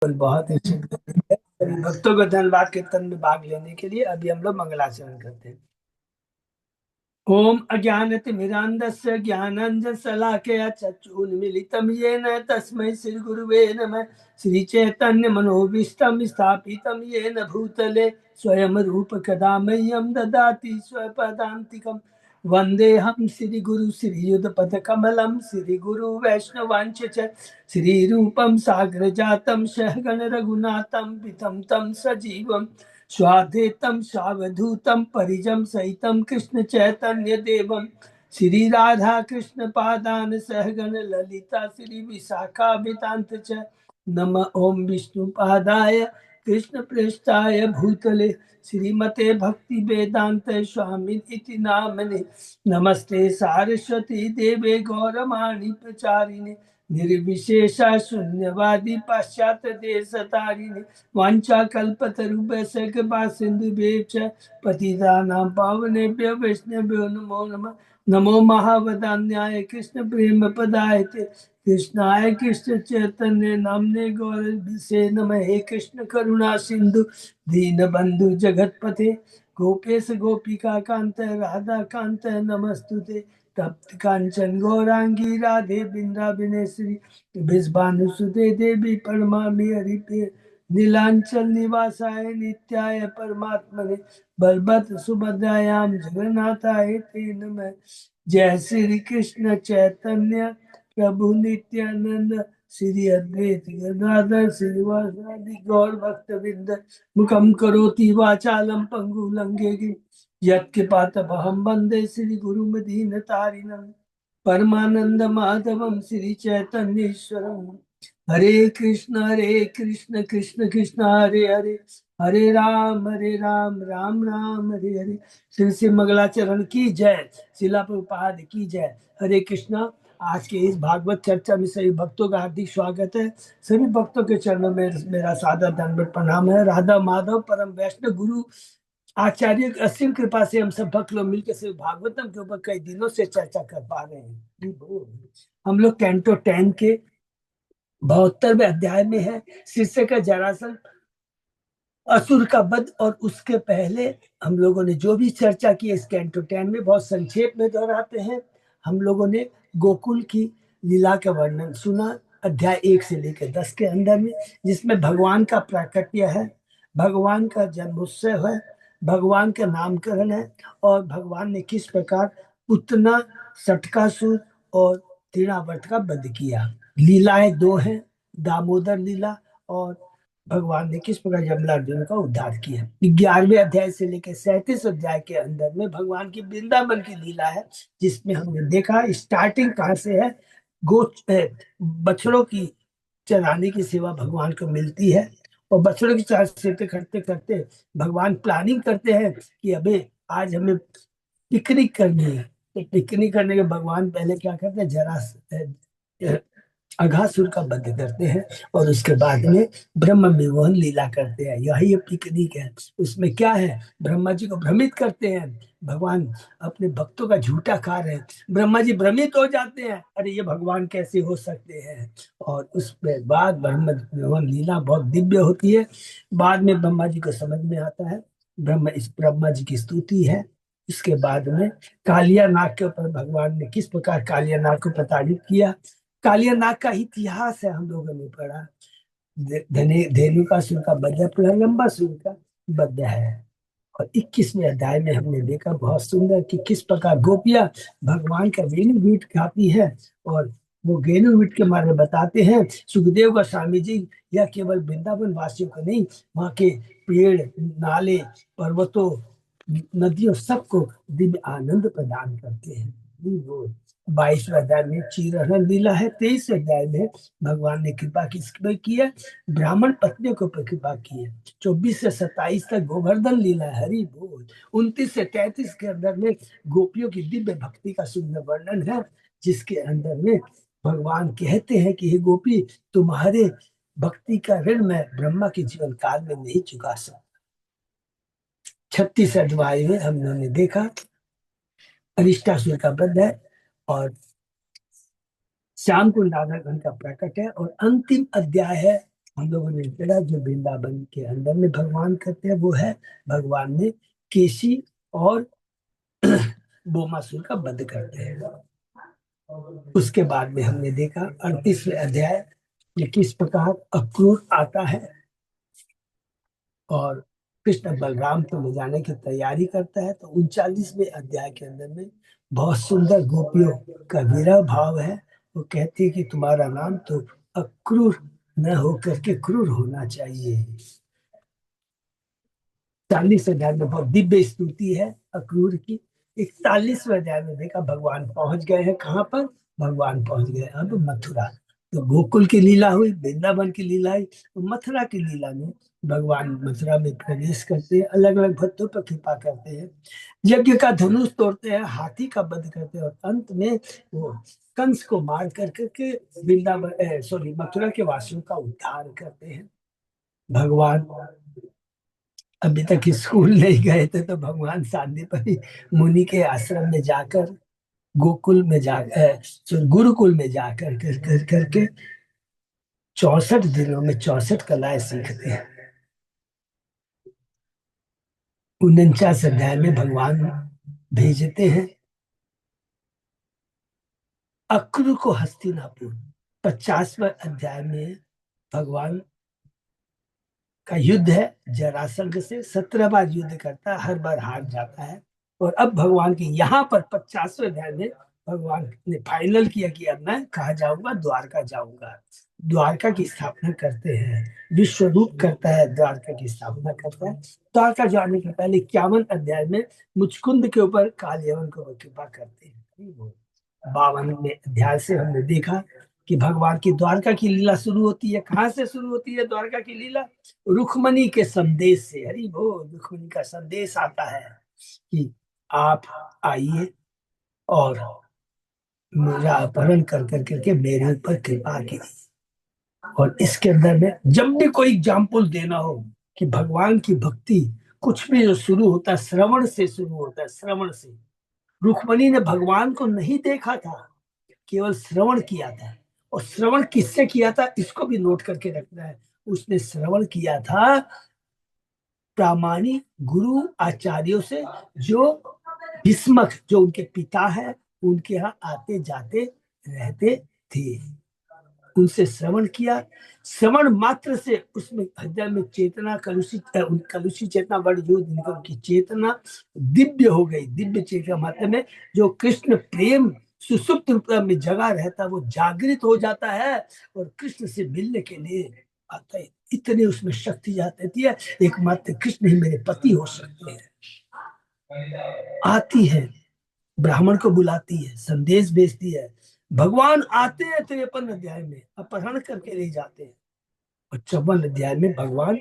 बिल्कुल, बहुत अच्छे भक्तों को धन्यवाद कीर्तन में भाग लेने के लिए। अभी हम लोग मंगलाचरण करते हैं। ओम अज्ञानतिमिरान्धस्य ज्ञानाञ्जनशलाकया चक्षुन्मीलितं येन तस्मै श्रीगुरुवे नमः। श्रीचैतन्यमनोभीष्टं स्थापितं येन भूतले स्वयं रूप कदा मह्यं ददाति स्वपदान्तिकम्। वन्देऽहं श्रीगुरु श्रीयुतपदकमलं श्रीगुरु वैष्णवांश्च श्रीरूपं साग्रजातं सहगण रघुनाथं पितं तं सजीवम् स्वाद्वैतं सावधूतं परिजं सहितं कृष्ण चैतन्य देवं श्री राधा कृष्ण पादान सहगण ललिता श्री विशाखाभितांत च नम ओम विष्णु पादाय कृष्ण प्रेष्ठाय भूतले श्रीमते भक्ति वेदांत स्वामी इति नामने नमस्ते सारस्वती देवे गौरवाणी प्रचारिणे निर्विशेषा शून्यवादी पाश्चात्य देश तारिणे वाञ्छा कल्पतरुभ्यश्च कृपा सिन्धुभ्यश्च पतितानां पावनेभ्यो वैष्णवेभ्यो नमो नमः। नमो महावदान्याय कृष्ण प्रेम पदायते कृष्णाय कृष्ण चैतन्य नामने गौरविसे नमः। हे कृष्ण करुणा सिंधु दीनबंधु जगतपते गोपेश गोपिका कांत राधा कांत नमस्तुते तप्त कांचन गौरांगी राधे बिंद्राबिनेश्वरी विश्वानुसुते देवी परमामि हरिप्रिय नीलांचल निवासाय नित्याय परमात्मने बलभद्र सुभद्रायाम जगन्नाथाय ते नमः। जय श्री कृष्ण चैतन्य प्रभु नित्यानंद श्री अद्वैत गदाधर श्रीवासादि गौर भक्त विंद मुखम करोति वाचालम पंगु लंघेगी यत्कृपातमहं वन्दे श्री गुरुमदीन तारिणं परमानंद माधवम श्री चैतन्येश्वरम। हरे कृष्ण कृष्ण कृष्ण हरे हरे हरे राम राम राम हरे हरे। श्री श्री मंगलाचरण की जय, शिला प्रभुपाद की जय। हरे कृष्णा। आज के इस भागवत चर्चा में सभी भक्तों का हार्दिक स्वागत है। सभी भक्तों के चरणों में मेरा सादर दंडवत प्रणाम है। राधा माधव परम वैष्णव गुरु आचार्य की असीम कृपा से हम सब भक्त लोग मिलकर सिर्फ भागवतम के ऊपर कई दिनों से चर्चा कर पा रहे हैं। हम लोग कैंटो 10 के 72वें अध्याय में है। शीर्षक है जरासंध असुर का वध। और उसके पहले हम लोगों ने जो भी चर्चा की इस कैंटो 10 में बहुत संक्षेप में दोहराते हैं। हम लोगों ने गोकुल की लीला का वर्णन सुना अध्याय 1 से लेकर 10 के अंदर में, जिसमें भगवान का प्राकट्य है, भगवान का जन्मोत्सव है, भगवान का नामकरण है और भगवान ने किस प्रकार पुतना, सटकासुर और तृणावर्त का वध किया। लीलाएं दो हैं, दामोदर लीला और भगवान ने किस प्रकार यमलार्जुन का उद्धार किया। 11वें अध्याय से लेकर 37 अध्याय के अंदर में भगवान की वृंदावन की लीला है, जिसमें हमने देखा स्टार्टिंग कहाँ से है। बछड़ों की चराने की सेवा भगवान को मिलती है और बछड़ों की सेवा करते करते भगवान प्लानिंग करते हैं कि अबे आज हमें पिकनिक करनी है। तो पिकनिक करने के भगवान पहले क्या करते हैं, जरा अघासुर का वध करते हैं और उसके बाद में ब्रह्म विमोहन लीला करते हैं। यही पिकनिक है। उसमें क्या है, ब्रह्मा जी को भ्रमित करते हैं। भगवान अपने भक्तों का झूठा खा रहे हैं। ब्रह्मा जी भ्रमित हो जाते हैं, अरे ये भगवान कैसे हो सकते हैं। और उसके बाद ब्रह्म विमोहन लीला बहुत दिव्य होती है। बाद में ब्रह्मा जी को समझ में आता है, ब्रह्मा जी की स्तुति है। इसके बाद में कालिया नाग के ऊपर भगवान ने किस प्रकार कालिया नाग को प्रताड़ित किया। कालिया नाग का इतिहास है, हम लोगों ने पढ़ा। धेनुकासुर का वध है, लंबासुर का वध है। और 21वें अध्याय में हमने देखा बहुत सुंदर कि किस प्रकार गोपियां भगवान का वेणुगीत गाती है। और वो वेणुगीत के बारे में बताते हैं सुखदेव गोस्वामी जी। यह केवल वृंदावन वासियों को नहीं, वहाँ के पेड़, नाले, पर्वतों, नदियों सबको दिव्य आनंद प्रदान करते हैं। 22वें अध्याय में चीरहरण लीला है। 23वें अध्याय में भगवान ने कृपा किस पर की है, ब्राह्मण पत्नियों के ऊपर कृपा की है। 24 से 27 तक गोवर्धन लीला है, हरि बोल। 29 से 33 के अंदर में गोपियों की दिव्य भक्ति का सुंदर वर्णन है, जिसके अंदर में भगवान कहते हैं कि हे गोपी, तुम्हारे भक्ति का ऋण मैं ब्रह्मा के जीवन काल में नहीं चुका सकता। 36 अध्याय में हम लोगों ने देखा अरिष्टासुर का वध है और श्याम कुंड राधागण का प्रकट है। और अंतिम अध्याय है हम लोगों ने पढ़ा जो वृंदावन के अंदर में भगवान करते हैं वो है, भगवान ने केसी और बोमासुर का वध करते हैं। उसके बाद में हमने देखा 38वें अध्याय ये किस प्रकार अक्रूर आता है और कृष्ण बलराम को ले जाने की तैयारी करता है। तो 39वें अध्याय के अंदर में बहुत सुंदर गोपियों का विरह भाव है। वो कहती है कि तुम्हारा नाम तो अक्रूर न होकर के क्रूर होना चाहिए। 40 अध्याय में बहुत दिव्य स्तुति है अक्रूर की। 41वें अध्याय में देखा भगवान पहुंच गए हैं कहाँ पर, भगवान पहुंच गए अब मथुरा। तो गोकुल की लीला हुई, वृंदावन की लीला हुई, तो मथुरा की लीला में भगवान मथुरा में प्रवेश करते हैं, अलग अलग भक्तों पर कृपा करते हैं, यज्ञ का धनुष तोड़ते हैं, हाथी का वध करते हैं और अंत में वो कंस को मार कर करके वृंदावन सॉरी मथुरा के वासियों का उद्धार करते हैं। भगवान अभी तक स्कूल नहीं गए थे तो भगवान सांदीपनि मुनि के आश्रम में जाकर गोकुल में जा गुरुकुल में जाकर कर करके 64 दिनों में 64 कलाएं सीखते हैं। 49 अध्याय में भगवान भेजते हैं अक्रूर को हस्तिनापुर। 50वें अध्याय में भगवान का युद्ध है जरासंध से, 17 बार युद्ध करता है, हर बार हार जाता है। और अब भगवान के यहाँ पर 50वें अध्याय में भगवान ने फाइनल किया कि अब मैं कहा जाऊंगा, द्वारका जाऊंगा। द्वारका की स्थापना करते हैं, विश्व रूप करता है, द्वारका की स्थापना करता है। द्वारका जाने के पहले 51 अध्याय में मुचकुंद के ऊपर काल यवन को कृपा करते हैं। 52वें अध्याय से हमने देखा कि भगवान की द्वारका की लीला शुरू होती है। कहाँ से शुरू होती है द्वारका की लीला? रुक्मणी के संदेश से। हरि बोल। रुक्मणी का संदेश आता है कि आप आइए और मेरा अपहरण कर कर करके मेरे ऊपर कृपा कीजिए। और इसके अंदर में जब भी कोई एग्जाम्पल देना हो कि भगवान की भक्ति कुछ भी जो शुरू होता है श्रवण से शुरू होता है, श्रवण से। रुक्मणी ने भगवान को नहीं देखा था, केवल श्रवण किया था। और श्रवण किससे किया था इसको भी नोट करके रखना है। उसने श्रवण किया था प्रामाणिक गुरु आचार्यों से, जो भीष्मक जो उनके पिता है उनके यहाँ आते जाते रहते थे, उनसे श्रवण किया। श्रवण मात्र से उसमें हृदय में चेतना कलुषित कलुषित चेतना बढ़ गई, उनकी चेतना दिव्य हो गई। दिव्य चेतना मतलब में जो कृष्ण प्रेम सुसुप्त रूप में जगा रहता है वो जागृत हो जाता है और कृष्ण से मिलने के लिए आता है। इतने उसमें शक्ति जाती है, एकमात्र कृष्ण ही मेरे पति हो सकते हैं। आती है, ब्राह्मण को बुलाती है, संदेश भेजती है। भगवान आते हैं 53 अध्याय में, अपहरण करके ले जाते हैं। और 54 अध्याय में भगवान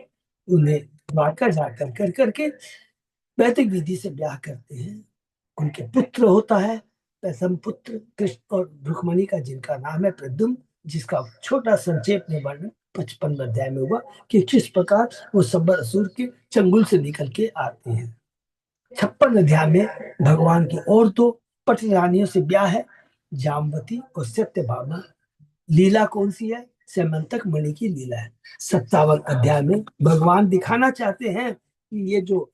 उन्हें द्वारका जाकर कर करके वैदिक विधि से ब्याह करते हैं। उनके पुत्र होता है प्रथम पुत्र कृष्ण और रुक्मणी का, जिनका नाम है प्रद्युम्न, जिसका छोटा संक्षेप में वर्णन 55 अध्याय में हुआ कि किस प्रकार वो संबर असुर के चंगुल से निकल के आते हैं। 56 अध्याय में भगवान की और दो पट रानियों से ब्याह है, जामवती और सत्यभामा। लीला कौन सी है? समंतक मणि की लीला है। 57 अध्याय में भगवान दिखाना चाहते हैं कि ये जो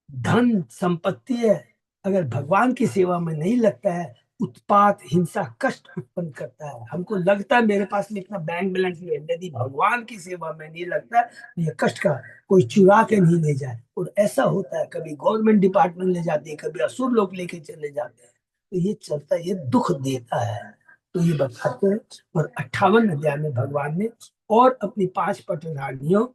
धन संपत्ति है अगर भगवान की सेवा में नहीं लगता है, उत्पात हिंसा कष्ट उत्पन्न करता है। हमको लगता है मेरे पास में इतना बैंक बैलेंस है, यदि भगवान की सेवा में नहीं लगता है तो ये कष्ट का कोई चुरा के नहीं ले जाए। और ऐसा होता है, कभी गवर्नमेंट डिपार्टमेंट ले जाते हैं, कभी असुर लोग लेके चले जाते हैं, तो ये चलता है, ये दुख देता है। तो ये बताते हैं। और 58 अध्याय में भगवान ने और अपनी 5 पट रानियों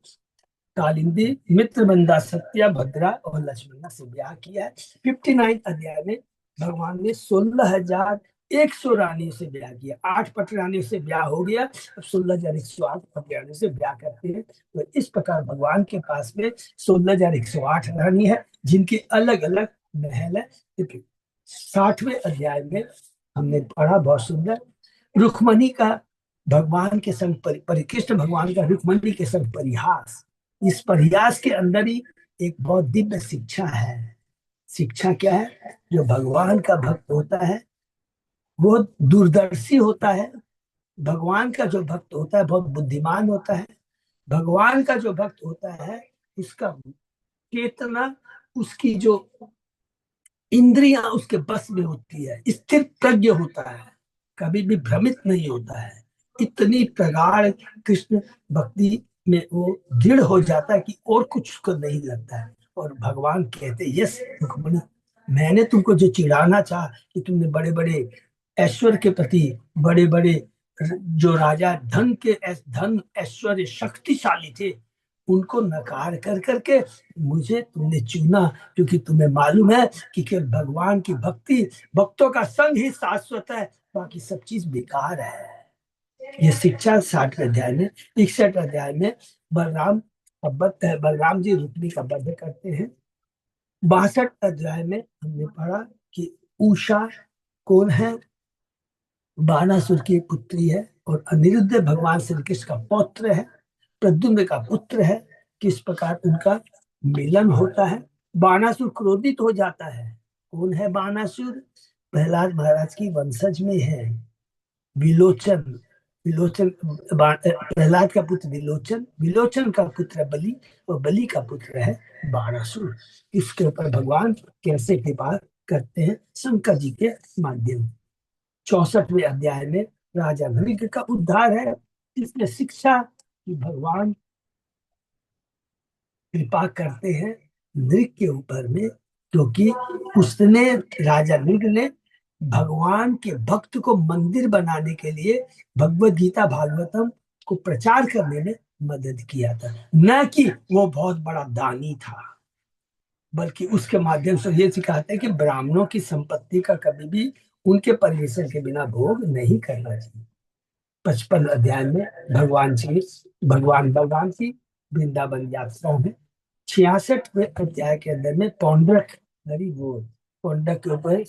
कालिंदी मित्रबंधा सत्या भद्रा और लक्ष्मणा से ब्याह किया है। 59 अध्याय में भगवान ने 16,100 रानियों से ब्याह किया। 8 पट रानियों से ब्याह हो गया, अब 16,108 पट रानियों से ब्याह करते हैं। तो इस प्रकार भगवान के पास में 16,108 रानी है, जिनके अलग अलग महल है। 60वें अध्याय में हमने पढ़ा बहुत सुंदर, रुक्मणी का भगवान के संग परिकृष्ण भगवान का रुक्मणी के संग परिहास। इस परिहास के अंदर ही एक बहुत दिव्य शिक्षा है। शिक्षा क्या है? जो भगवान का भक्त होता है वो दूरदर्शी होता है, भगवान का जो भक्त होता है बहुत बुद्धिमान होता है। भगवान का जो भक्त होता है उसका चेतना, उसकी जो इंद्रियां उसके बस में होती है, स्थिर प्रज्ञ होता है, कभी भी भ्रमित नहीं होता है। इतनी प्रगाढ़ कृष्ण भक्ति में वो दृढ़ हो जाता है कि और कुछ उसको नहीं लगता है। और भगवान कहते, यस रुक्मणी, मैंने तुमको जो चिढ़ाना चाहा कि तुमने बड़े बड़े ऐश्वर्य के प्रति, बड़े बड़े जो राजा धन ऐश्वर्य शक्तिशाली थे, उनको नकार कर करके मुझे तुमने चुना, क्योंकि तुम्हें मालूम है कि केवल भगवान की भक्ति, भक्तों का संग ही शाश्वत है, बाकी सब चीज बेकार है। ये शिक्षा 60वें अध्याय में। 61 अध्याय में बलराम बलराम जी रुक्मिणी का वध करते हैं। 62 अध्याय में हमने पढ़ा कि उषा कौन है, बाणासुर की पुत्री है, और अनिरुद्ध भगवान श्री कृष्ण का पौत्र है, प्रद्युम्न का पुत्र है। किस प्रकार उनका मिलन होता है। बाणासुर क्रोधित हो जाता है। कौन है बाणासुर? प्रहलाद महाराज की वंशज में है, विलोचन। विलोचन प्रहलाद का पुत्र विलोचन, विलोचन का पुत्र बलि, और बलि का पुत्र है बाणासुर। इसके ऊपर भगवान कैसे कृपा करते हैं? शंकर जी के माध्यम। 64वें अध्याय में राजा नृग का उद्धार है। इसमें शिक्षा कि भगवान कृपा करते हैं नृग के ऊपर में, क्योंकि उसने, राजा नृग ने भगवान के भक्त को मंदिर बनाने के लिए भगवत गीता भागवतम को प्रचार करने में मदद किया था। न कि वो बहुत बड़ा दानी था, बल्कि उसके माध्यम से ये सिखाते हैं कि ब्राह्मणों की संपत्ति का कभी भी उनके परमिशन के बिना भोग नहीं करना चाहिए। 55 अध्याय में भगवान बलराम की वृंदावन यात्रा में। 66वें अध्याय के अंदर में पौंड्रक, हरि बोल, पौंड्रक के ऊपर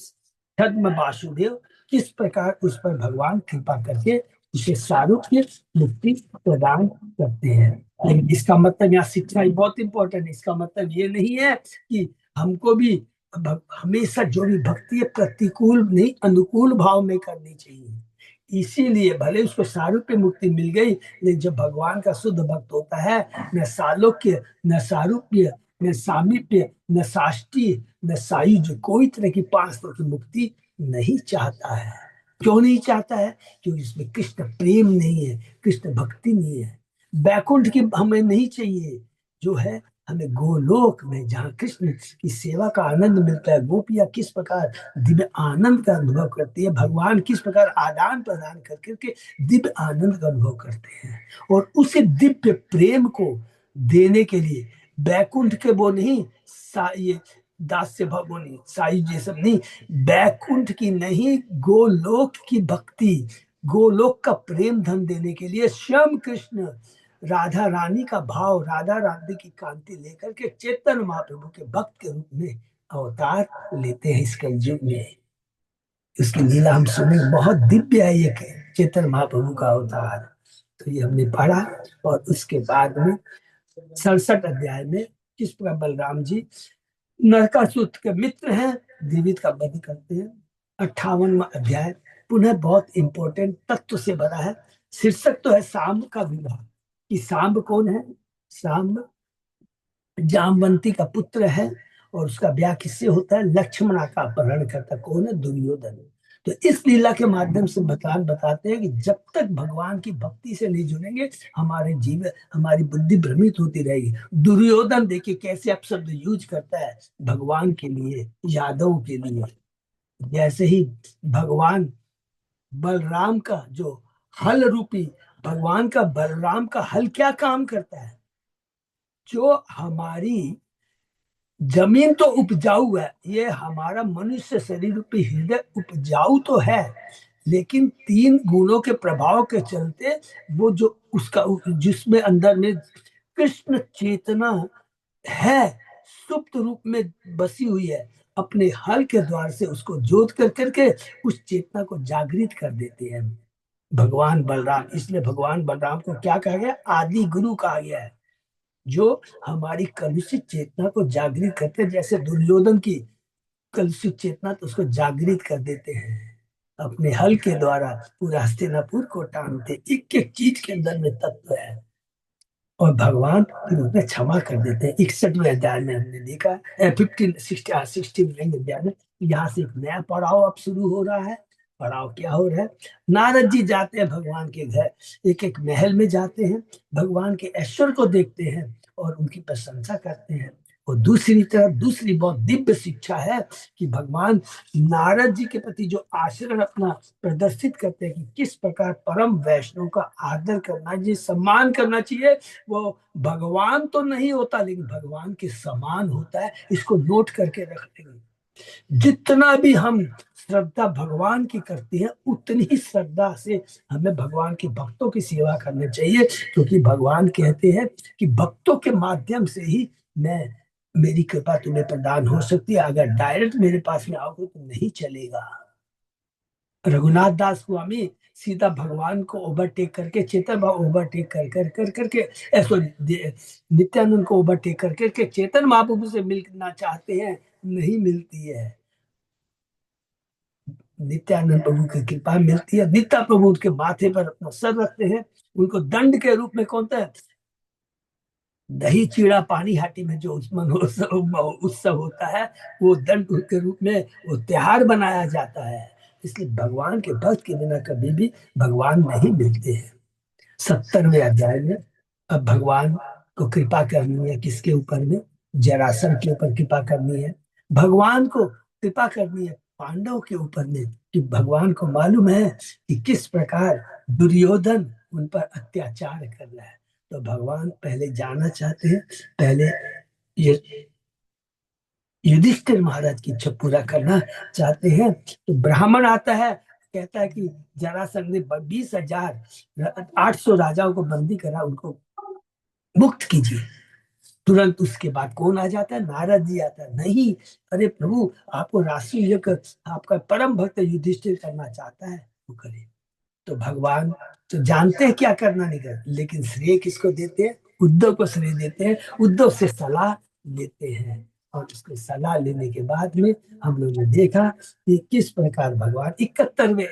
छद्म वासुदेव किस प्रकार उस पर भगवान कृपा करके उसे सारूप्य मुक्ति प्रदान करते हैं। लेकिन इसका मतलब, यहाँ शिक्षा बहुत इंपॉर्टेंट है, इसका मतलब ये नहीं है कि हमको भी हमेशा जो भी भक्ति है प्रतिकूल नहीं, अनुकूल भाव में करनी चाहिए। इसीलिए भले उसको सारूप्य मुक्ति मिल गई, लेकिन जब भगवान का शुद्ध भक्त होता है, न सालोक्य, न सारूप्य, न सामीप्य, न साष्टी, न सायुज, कोई तरह की 5 तरह की मुक्ति नहीं चाहता है। क्यों नहीं चाहता है? क्योंकि इसमें कृष्ण प्रेम नहीं है, कृष्ण भक्ति नहीं है। बैकुंठ की हमें नहीं चाहिए, जो है हमें गोलोक में, जहाँ कृष्ण की सेवा का आनंद मिलता है, गोपियां किस प्रकार दिव्य आनंद का अनुभव करती है, भगवान किस प्रकार आदान प्रदान कर करके दिव्य आनंद का अनुभव करते हैं, और उसे दिव्य प्रेम को देने के लिए बैकुंठ के वो नहीं, ये दास से भाव नहीं, साई ये सब नहीं, बैकुंठ की नहीं, गोलोक की भक्ति, गोलोक का प्रेम धन देने के लिए स्वयं कृष्ण राधा रानी का भाव, राधा रानी की कांति लेकर के चैतन्य महाप्रभु के भक्त के रूप में अवतार लेते हैं इस कलयुग में। उसकी लीला हम सुने, बहुत दिव्य है ये चैतन्य महाप्रभु का अवतार। तो ये हमने पढ़ा। और उसके बाद में 67 अध्याय में किस प्रकार बलराम जी नरकासुर के मित्र हैं, जीवित का वध करते हैं। 58वां अध्याय पुनः बहुत इंपॉर्टेंट तत्व से भरा है। शीर्षक तो है सांब का विवाह, कि सांब कौन है? सांब जामवंती का पुत्र है, और उसका ब्याह किससे होता है? लक्ष्मणा का अपहरण करता कौन है? दुर्योधन। तो इस लीला के माध्यम से भगवान बताते हैं कि जब तक भगवान की भक्ति से नहीं जुड़ेंगे, हमारी बुद्धि भ्रमित होती रहेगी। दुर्योधन देखिए कैसे अपशब्द यूज करता है भगवान के लिए, यादव के लिए। जैसे ही भगवान बलराम का जो हल रूपी, भगवान का बलराम का हल क्या काम करता है? जो हमारी जमीन तो उपजाऊ है, ये हमारा मनुष्य शरीर रूपी हृदय उपजाऊ तो है, लेकिन 3 गुणों के प्रभाव के चलते वो जो उसका, जिसमें अंदर में कृष्ण चेतना है, सुप्त रूप में बसी हुई है, अपने हल के द्वार से उसको जोत कर करके उस चेतना को जागृत कर देते हैं भगवान बलराम। इसलिए भगवान बलराम को क्या कहा गया? आदि गुरु कहा गया है, जो हमारी कलुषित चेतना को जागृत करते हैं। जैसे दुर्योधन की कलुषित चेतना तो उसको जागृत कर देते हैं। अपने हल के द्वारा पूरा हस्तिनापुर को टांगते। एक एक चीज के अंदर में तत्व है, और भगवान फिर उसमें क्षमा कर देते हैं। 61वें अध्याय में हमने देखा, 16वें अध्याय में, यहाँ से एक नया पड़ाव अब शुरू हो रहा है। पड़ाव क्या हो रहा है? नारद जी जाते हैं भगवान के घर, एक एक महल में जाते हैं, भगवान के ऐश्वर्य को देखते हैं और उनकी प्रशंसा करते हैं। और दूसरी तरफ दूसरी बहुत दिव्य शिक्षा है कि भगवान नारद जी के प्रति जो आचरण अपना प्रदर्शित करते हैं कि किस प्रकार परम वैष्णव का आदर करना चाहिए, सम्मान करना चाहिए। वो भगवान तो नहीं होता लेकिन भगवान के समान होता है, इसको नोट करके रख लेंगे। जितना भी हम श्रद्धा भगवान की करते हैं उतनी ही श्रद्धा से हमें भगवान के भक्तों की सेवा करनी चाहिए, क्योंकि भगवान कहते हैं कि भक्तों के माध्यम से ही मैं मेरी कृपा तुम्हें प्रदान हो सकती है, अगर डायरेक्ट मेरे पास में आओगे तो नहीं चलेगा। रघुनाथ दास स्वामी सीधा भगवान को ओवरटेक करके, चेतन भाव ओवरटेक कर कर कर करके, सॉरी, नित्यानंद को ओवरटेक कर करके चेतन महाप्रभु से मिलना चाहते हैं, नहीं मिलती है। नित्यानंद प्रभु की कृपा मिलती है, नित्या प्रभु उनके माथे पर अपना सर रखते हैं, उनको दंड के रूप में कौन था, दही चीड़ा पानी हाटी में जो उत्सव होता है, वो दंड के रूप में वो त्योहार बनाया जाता है। इसलिए भगवान के भक्त के बिना कभी भी भगवान नहीं मिलते हैं। 70वें अध्याय में अब भगवान को कृपा करनी है, किसके ऊपर में? जरासंध के ऊपर कृपा करनी है। भगवान को कृपा करनी है पांडव के ऊपर में, कि भगवान को मालूम है कि किस प्रकार दुर्योधन उन पर अत्याचार कर रहा है। तो भगवान पहले जाना चाहते हैं, पहले ये युधिष्ठिर महाराज की इच्छा पूरा करना चाहते हैं। तो ब्राह्मण आता है, कहता है कि जरासंध ने 20,800 राजाओं को बंदी करा, उनको मुक्त कीजिए। तुरंत उसके बाद कौन आ जाता है? नारद जी आता है। नहीं, अरे प्रभु, आपको राष्ट्रीय आपका परम भक्त युधिष्ठिर करना चाहता है, वो करे। तो भगवान तो जानते हैं क्या करना नहीं करना, लेकिन श्रेय किसको देते हैं? उद्धव को श्रेय देते हैं, उद्धव से सलाह लेते हैं। और उसको सलाह लेने के बाद में हम लोग ने देखा कि किस प्रकार भगवान 71वें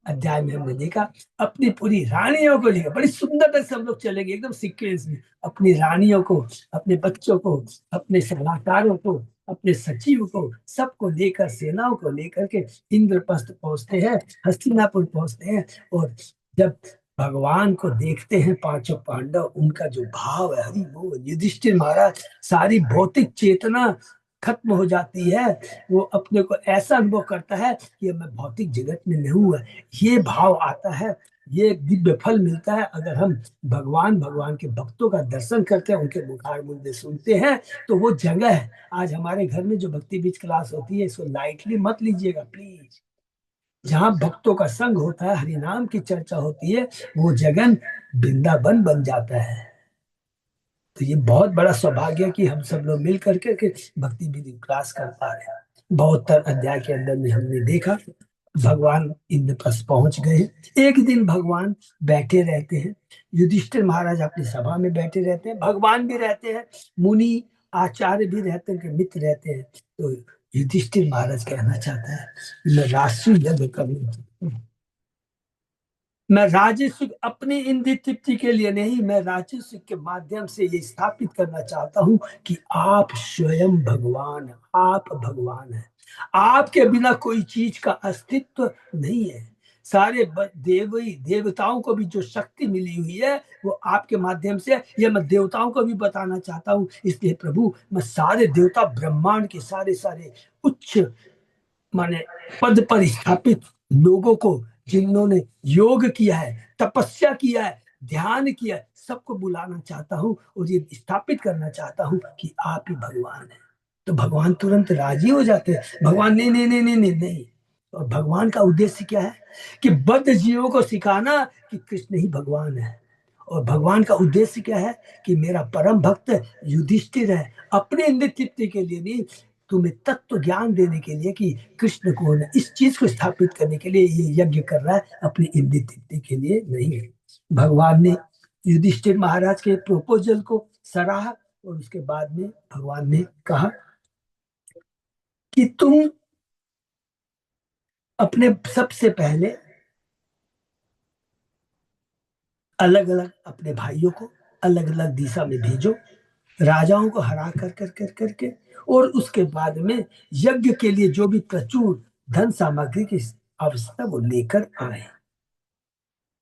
अध्याय में हमने देखा अपनी पूरी रानियों को लेकर, बड़ी सुंदरता से हम लोग चलेंगे एकदम सीक्वेंस में, अपनी रानियों को, अपने बच्चों को, अपने सलाहकारों को, अपने सचिव को, सबको लेकर, सेनाओं को लेकर के इंद्रप्रस्थ पहुंचते हैं, हस्तिनापुर पहुंचते हैं। और जब भगवान को देखते हैं पांचों पांडव, उनका जो भाव है, हरि बोल, युधिष्ठिर महाराज सारी भौतिक चेतना खत्म हो जाती है। वो अपने को ऐसा अनुभव करता है कि मैं भौतिक जगत में नहीं हुआ, ये भाव आता है। ये दिव्य फल मिलता है अगर हम भगवान के भक्तों का दर्शन करते हैं, उनके मुखार मुद्दे सुनते हैं। तो वो जगह है, आज हमारे घर में जो भक्ति बीज क्लास होती है, इसको लाइटली मत लीजिएगा प्लीज। जहाँ भक्तों का संग होता है, हरि नाम की चर्चा होती है, वो जगन वृंदावन बन जाता है। तो ये बहुत बड़ा सौभाग्य है कि हम सब लोग मिल करके के भक्ति विधि क्लास कर पा रहे हैं। 72 अध्याय के अंदर में हमने देखा भगवान इंद्र पास पहुंच गए। एक दिन भगवान बैठे रहते हैं, युधिष्ठिर महाराज अपनी सभा में बैठे रहते हैं, भगवान भी रहते हैं, मुनि आचार्य भी रहते हैं, उनके मित्र रहते हैं। तो युधिष्ठिर महाराज कहना चाहता है, मैं राष्ट्रीय यज्ञ करूँ, मैं राजस्व अपनी इंद्रिय तृप्ति के लिए नहीं, मैं राजस्व के माध्यम से ये स्थापित करना चाहता हूं कि आप स्वयं भगवान, आप भगवान हैं। आपके बिना कोई चीज का अस्तित्व नहीं है। सारे देवी देवताओं को भी जो शक्ति मिली हुई है वो आपके माध्यम से, ये मैं देवताओं को भी बताना चाहता हूँ। इसलिए प्रभु, मैं सारे देवता ब्रह्मांड के सारे सारे उच्च माने पद पर स्थापित लोगों को, जिन्होंने योग किया है, तपस्या किया है, ध्यान किया है, सबको बुलाना चाहता हूँ और ये स्थापित करना चाहता हूँ कि आप ही भगवान है। तो भगवान तुरंत राजी हो जाते हैं। भगवान नहीं नहीं नहीं नहीं नहीं नहीं। और भगवान का उद्देश्य क्या है? कि बद्ध जीवों को सिखाना कि कृष्ण ही भगवान है। और भगवान का उद्देश्य क्या है? कि मेरा परम भक्त युधिष्ठिर है, अपने इंद्र तृप्ति के लिए नहीं, तुम्हें तत्व ज्ञान देने के लिए कि कृष्ण कौन है, इस चीज को स्थापित करने के लिए ये यज्ञ कर रहा है, अपनी इंद्र तृप्ति के लिए नहीं है। भगवान ने युधिष्ठिर महाराज के प्रपोजल को सराहा और उसके बाद में भगवान ने कहा कि तुम अपने सबसे पहले अलग अलग अपने भाइयों को अलग अलग दिशा में भेजो, राजाओं को हरा कर करके, और उसके बाद में यज्ञ के लिए जो भी प्रचुर धन सामग्री की आवश्यकता वो लेकर आए।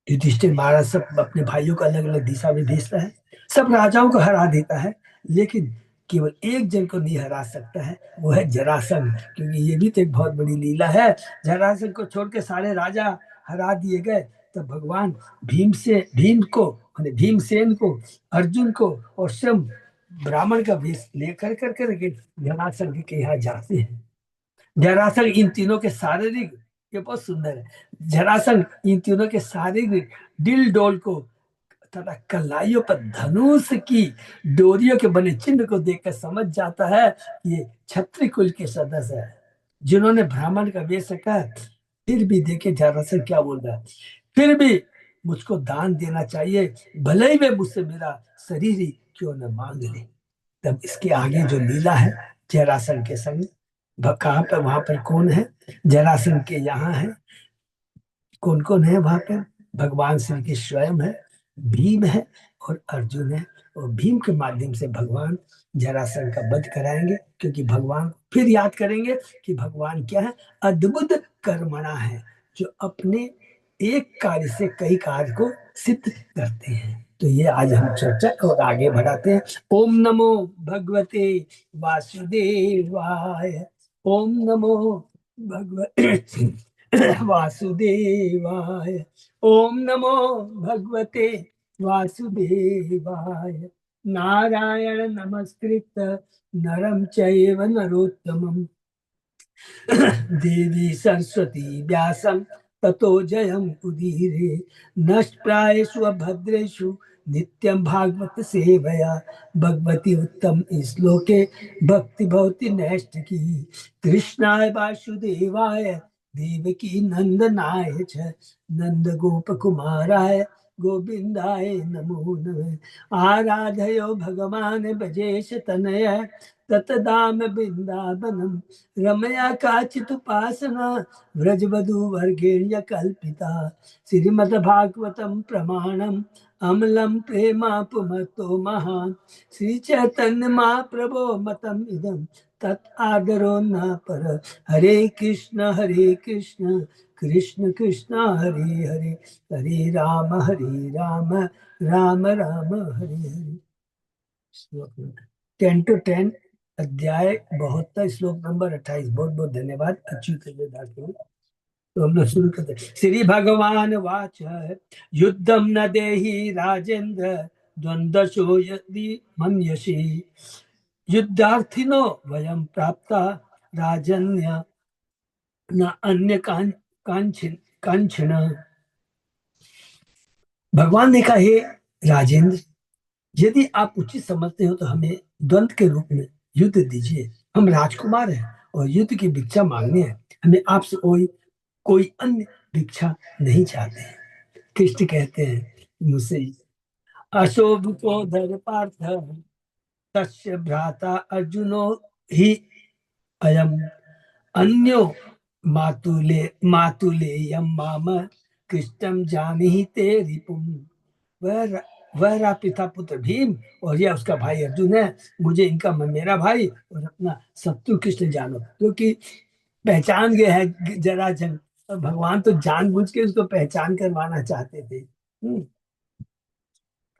युधिष्ठिर महाराज सब अपने भाइयों को अलग अलग दिशा में भेजता है, सब राजाओं को हरा देता है, लेकिन केवल एक जन को नहीं हरा सकता है, वो है जरासंध। क्योंकि ये भी तो एक बहुत बड़ी लीला है, जरासंध को छोड़ के सारे राजा हरा दिए गए, तब भगवान भीम को माने भीमसेन को, अर्जुन को और स्वयं ब्राह्मण का वेश लेकर करके जरासंध के यहाँ जाते हैं। जरासंध इन तीनों के शारीरिक, ये बहुत सुंदर है, जरासंध इन तीनों के शारीरिक डिल डोल को तथा कलाइयों पर धनुष की डोरियों के बने चिन्ह को देखकर समझ जाता है ये क्षत्रिय कुल के सदस्य है, जिन्होंने ब्राह्मण का वेश रखा है। फिर भी देखे जरासंध क्या बोल रहा है, फिर भी मुझको दान देना चाहिए, भले ही वे मुझसे मेरा शरीर ही क्यों न मांग ले। तब इसके आगे जो लीला है जरासंध के संग, कहाँ पर वहां पर कौन है, जरासंध के यहाँ है, कौन कौन है वहां पे, भगवान श्री कृष्ण स्वयं है, भीम है और अर्जुन है। और भीम के माध्यम से भगवान जरासंध का वध कराएंगे, क्योंकि भगवान फिर याद करेंगे कि भगवान क्या है, अद्भुत कर्मणा है, जो अपने एक कार्य से कई कार्य को सिद्ध करते हैं। तो ये आज हम चर्चा और आगे बढ़ाते हैं। ओम नमो भगवते वासुदेवाय। ओम नमो भगवते वासुदेवाय। ओम नमो भगवते वासुदेवाय। नारायण नमस्कृत नरम चैव नरोत्तमम् देवी सरस्वती व्यासं ततो जयम् उदीरे। नष्प्रायेषु भद्रेषु नित्यं भागवत सेवया। भगवती उत्तम श्लोके भक्ति भवति नैष्ठिकी। कृष्णाय वासुदेवाय देवकी नंदनाय च नंद गोप कुमाराय गोविंदाय नमो नमः। आराधयो भगवान ब्रजेश तनय ततदाम बिंदावनम रमया काचिदुपासना व्रजवधू वर्गेण्य कल्पिता। श्रीमद्भागवतम प्रमाणम अमलम प्रेमापुमतो महान। श्री चैतन्य महाप्रभो मतम इदम तत् आदरो न पर। हरे कृष्ण कृष्ण कृष्ण हरे हरे, हरे राम राम राम हरे हरे। 10 to 10 अध्याय 72 श्लोक नंबर 28। बहुत बहुत धन्यवाद, अच्छी दास को। तो हम लोग शुरू करते हैं। श्री भगवान वाच युद्धम न देहि राजेंद्र द्वंद्वशो यदि मन्यसि। युद्धार्थिनो वयम प्राप्ता राजन्य न अन्य कांक्षिण। भगवान ने कहा, हे राजेंद्र, यदि आप उचित समझते हो तो हमें द्वंद्व के रूप में युद्ध दीजिए। हम राजकुमार हैं और युद्ध की भिक्षा मांगने हैं, हमें आपसे कोई अन्य भिक्षा नहीं चाहते हैं। कृष्ण कहते हैं मुझसे, अशोभितो धर पार्थ तस्य भ्राता अर्जुनो ही अयम अन्यो मातुलेयम माम कृष्णम जानी ते रिपुम। वह वह रहा पिता पुत्र भीम और यह उसका भाई अर्जुन है। मुझे इनका मेरा भाई और अपना शत्रु कृष्ण जानो। क्योंकि पहचान गए हैं जरासंध, और भगवान तो जानबूझ के उसको पहचान करवाना चाहते थे।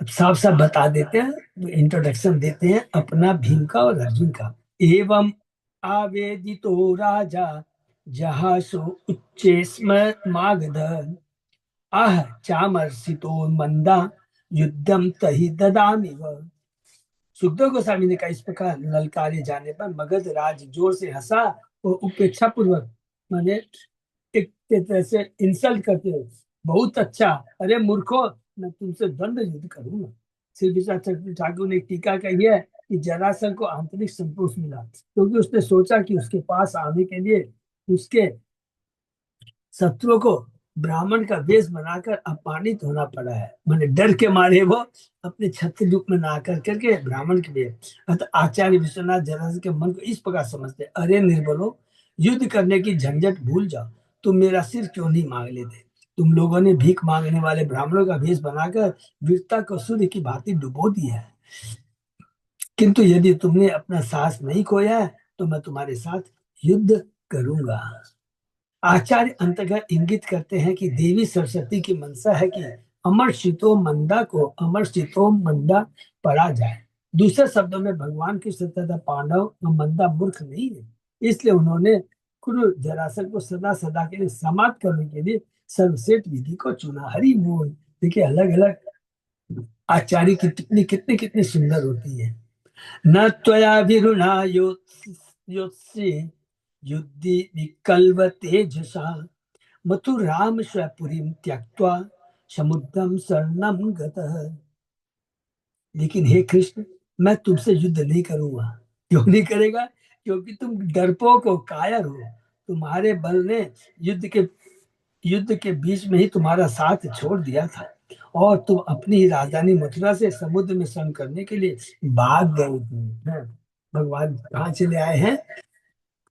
अब साफ साफ बता देते हैं, इंट्रोडक्शन देते हैं अपना भीम का और अर्जुन का। एवं आवेदितो राजा जहासो उच्चेस्म मागध आह चामर्षितो मंदा युद्धम तहि ददामि व। सुखदेव गोस्वामी ने कहा, इस प्रकार ललकारे जाने पर मगध राज जोर से हंसा और उपेक्षा पूर्वक, माने एक तरह से इंसल्ट करते हो, बहुत अच्छा, अरे मूर्खो, मैं तुमसे द्वंद्व युद्ध करूंगा। श्री विश्वास ठाकुर ने टीका कही है कि जरासंध को आंतरिक संतोष मिला, क्योंकि उसने सोचा कि उसके पास आने के लिए उसके शत्रुओं को ब्राह्मण का वेश बनाकर अपमानित होना पड़ा है। मैंने डर के मारे वो अपने छत्र रूप में ना कर करके ब्राह्मण के वेश। अतः आचार्य विश्वनाथ जरासंध के मन को इस प्रकार समझते, अरे निर्बलो, युद्ध करने की झंझट भूल जाओ, तुम मेरा सिर क्यों नहीं मांग लेते? तुम लोगों ने भीख मांगने वाले ब्राह्मणों का वेश बनाकर वीरता को सूर्य की भांति डुबो दिया है। किंतु यदि तुमने अपना साहस नहीं खोया है तो मैं तुम्हारे साथ युद्ध करूंगा। आचार्य अंततः इंगित करते हैं कि देवी सरस्वती की मंशा है कि अमर शीतो मंदा पढ़ा जाए। दूसरे शब्दों में भगवान की सत्यता पांडव और मंदा मूर्ख नहीं है, इसलिए उन्होंने क्रूर जरासंध को सदा सदा के लिए समाप्त करने के लिए सर्वश्रेष्ठ विधि को चुना। हरि बोल। देखिए अलग अलग आचार्य की टिप्पणी कितनी कितनी सुंदर होती है। न त्वया विरुणा योत्स्य युद्धि विकल्व तेजसा मथुराम स्वपुरीं त्यक्त्वा समुद्रम शरणम गतः। लेकिन हे कृष्ण, मैं तुमसे युद्ध नहीं करूंगा। क्यों नहीं करेगा? क्योंकि तुम डरपोक हो, कायर हो। तुम्हारे बल ने युद्ध के बीच में ही तुम्हारा साथ छोड़ दिया था और तुम अपनी ही राजधानी मथुरा से समुद्र में स्नान करने के लिए भाग गए थे। हैं? भगवान कहाँ चले आए हैं?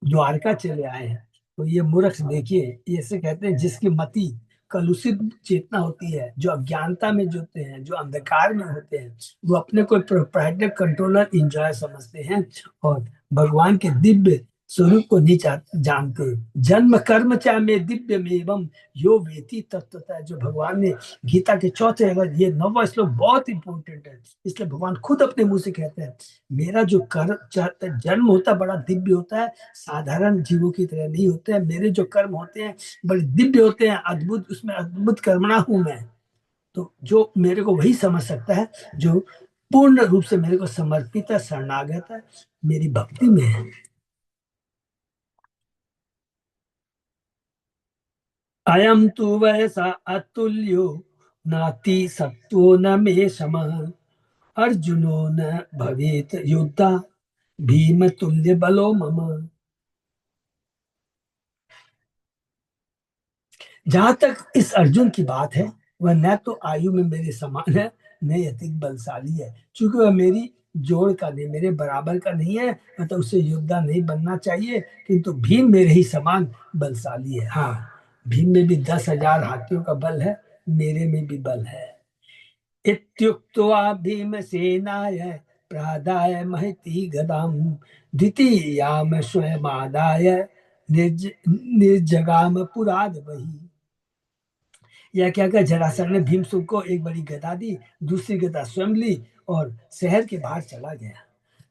द्वारका चले आए हैं। तो ये मूर्ख देखिए, ये ऐसे कहते हैं जिसकी मति कलुषित चेतना होती है, जो अज्ञानता में जोते हैं, जो अंधकार में होते हैं, वो अपने को प्रोप्राइटर कंट्रोलर इंजॉय समझते हैं और भगवान के दिव्य स्वरूप को नहीं जानते। जन्म कर्म चाहे में दिव्य में एवं यो वेति तत्वता, जो भगवान ने गीता के चौथे अगर ये 9वां श्लोक बहुत इंपॉर्टेंट है। इसलिए भगवान खुद अपने मुंह से कहते हैं मेरा जो जन्म होता है बड़ा दिव्य होता है, साधारण जीवों की तरह नहीं होते हैं। मेरे जो कर्म होते हैं बड़े दिव्य होते हैं, अद्भुत, उसमें अद्भुत कर्मणा हूं मैं। तो जो मेरे को वही समझ सकता है जो पूर्ण रूप से मेरे को समर्पित है, शरणागत है, मेरी भक्ति में है। अयम तु वैसा अतुल्यो नाति सत्वो न मे समः अर्जुनो न भवेत योद्धा भीम तुल्य बलो मम। जहां तक इस अर्जुन की बात है, वह न तो आयु में मेरे समान है, न अधिक बलशाली है। चूंकि वह मेरी जोड़ का नहीं, मेरे बराबर का नहीं है, मतलब उसे योद्धा नहीं बनना चाहिए। किंतु भीम मेरे ही समान बलशाली है। हाँ, भीम में भी 10,000 हाथियों का बल है, मेरे में भी बल है। इत्युक्त्वा भीमसेनाय प्रादाय महती गदाम द्वितीयाम स्वयमादाय निर्जगाम पुराद वही। यह क्या क्या जरासंध ने भीमसेन को एक बड़ी गदा दी, दूसरी गदा स्वयं ली और शहर के बाहर चला गया।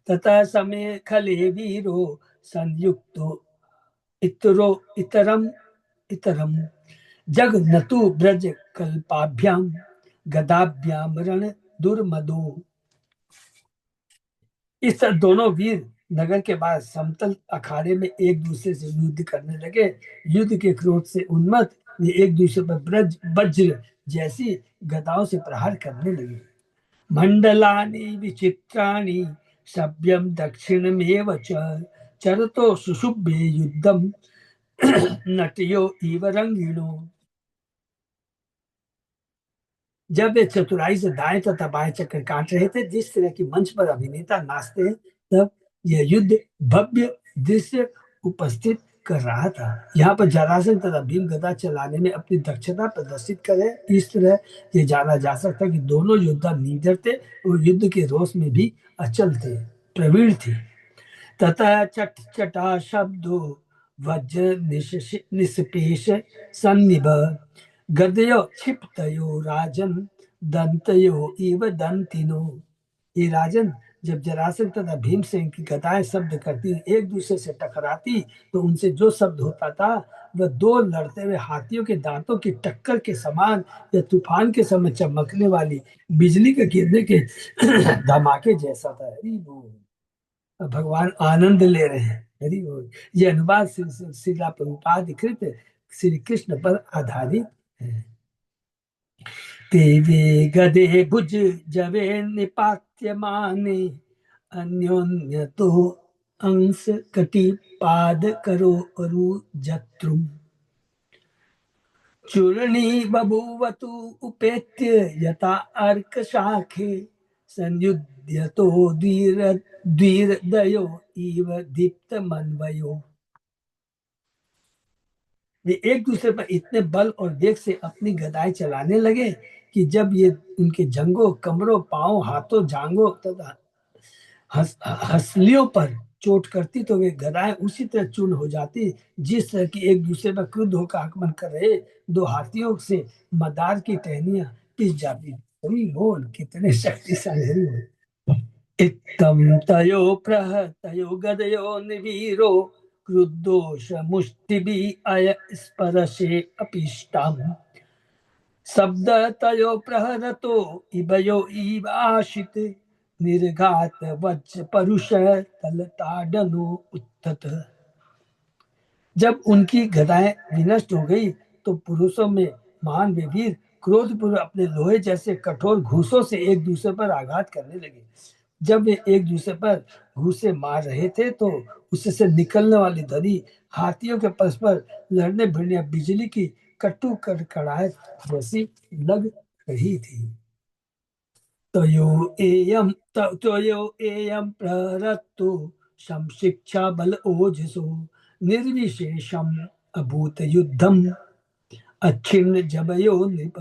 तथा समय खले वीरो संयुक्तो इतरो इतरम जग नतु ब्रज कल्पाभ्याम गदाभ्याम रण दुर्मदो। इस तरह दोनों वीर नगर के बाद समतल अखाड़े में एक दूसरे से युद्ध करने लगे। युद्ध के क्रोध से उन्मत्त वे एक दूसरे पर ब्रज वज्र जैसी गदाओं से प्रहार करने लगे। मंडलानि विचित्राणि सभ्यम दक्षिणमेव चरतो सुशुभे युद्धम नटयो इव रंगिणो। जब वे चतुराई से दाएं तथा बाएं चक्कर काट रहे थे, जिस तरह की मंच पर अभिनेता नाचते हैं, तब यह युद्ध भव्य दृश्य उपस्थित कर रहा था। यहाँ पर जरासंध तथा भीम गदा चलाने में अपनी दक्षता प्रदर्शित करे, इस तरह ये जाना जा सकता है कि दोनों योद्धा नीडर थे और युद्ध के रोष में भी अचल थे, प्रवीण थे। ततः चट चटा शब्दो वज्र निष्पेश सन्निभ गदयो क्षिप्तयो राजन दंतयो इव दंतिनो। ये राजन, जब जरासंध तथा भीमसेन की गदाएं शब्द करती एक दूसरे से टकराती तो उनसे जो शब्द होता था वह दो लड़ते हुए हाथियों के दांतों की टक्कर के समान या तूफान के समय चमकने वाली बिजली के गिरने के धमाके जैसा था। हरि बोल। भगवान आनंद ले रहे हैं। हरि बोल। ये अनुवाद श्रीला प्रभुपाद कृत श्री कृष्ण पर आधारित है। देवे गदे भुज जवे निपात्यमाने अन्योन्य तो अंश कटि पाद करो अरु जत्रुम चूर्णी बभूवतु उपेत्य यथा अर्क शाखे संयुध्य तो द्वीरदयो इव दीप्त मनवयो। वे एक दूसरे पर इतने बल और वेग से अपनी गदाएं चलाने लगे कि जब ये उनके जंगों, कमरों, पांवों, हाथों, जांघों तथा हंसलियों पर चोट करती तो वे गदाएं उसी तरह चूर्ण हो जाती जिस तरह की एक दूसरे पर क्रुद्ध होकर आक्रमण कर रहे दो हाथियों से मदार की टहनियां पिस जाती। अरे बोल कितने शक्तिशाली हो। इत्थं तयो प्रहतयो गदयो निवीरो क्रुद्धोष मुष्टिभिः अय स्परशे अपिष्टाम् शब्द तयो प्रहरतो इबयो इव आशित निर्घात वज्र परुष तलताडनो उत्थत। जब उनकी गदाएं विनष्ट हो गई तो पुरुषों में महान वे वीर क्रोधपूर्वक अपने लोहे जैसे कठोर घूसों से एक दूसरे पर आघात करने लगे। जब वे एक दूसरे पर घूसे मार रहे थे तो उससे निकलने वाली ध्वनि हाथियों के परस्पर लड़ने भिड़ने बिजली की कटु कड़कड़ाहट जैसी लग रही थी। तयो एयं प्ररत्तु संशिक्षा बल ओजसो निर्विशेषम अभूत युद्धम अच्छिन्न जबयो नृप।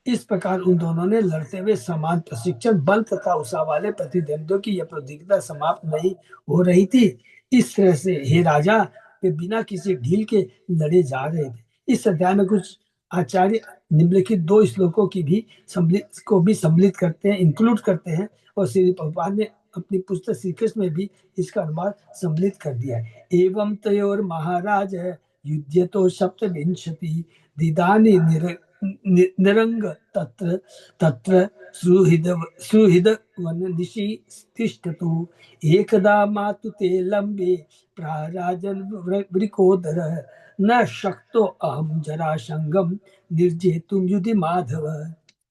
इस प्रकार उन दोनों ने लड़ते हुए समान प्रशिक्षण बल तथा उत्साह वाले प्रतिद्वंद्वियों की यह प्रतियोगिता समाप्त नहीं हो रही थी। इस तरह से हे राजा, वे बिना किसी ढील के लड़े जा रहे थे। इस अध्याय में कुछ आचार्य निम्नलिखित दो श्लोकों की भी सम्मिलित करते हैं, इंक्लूड करते हैं, और श्री प्रभुपाद ने अपनी पुस्तक श्री कृष्ण में भी इसका अनुवाद सम्मिलित कर दिया है। एवं तयोर महाराज युध्यतो सप्तविंशति दिदानि निरंग तत्र तत्र सुहृद वनदिशि तिष्ठतु एकदा मातु ते लंबे प्राराजन वृकोदर न शक्तो अहम जरासंगम निर्जेतुम युधि माधव।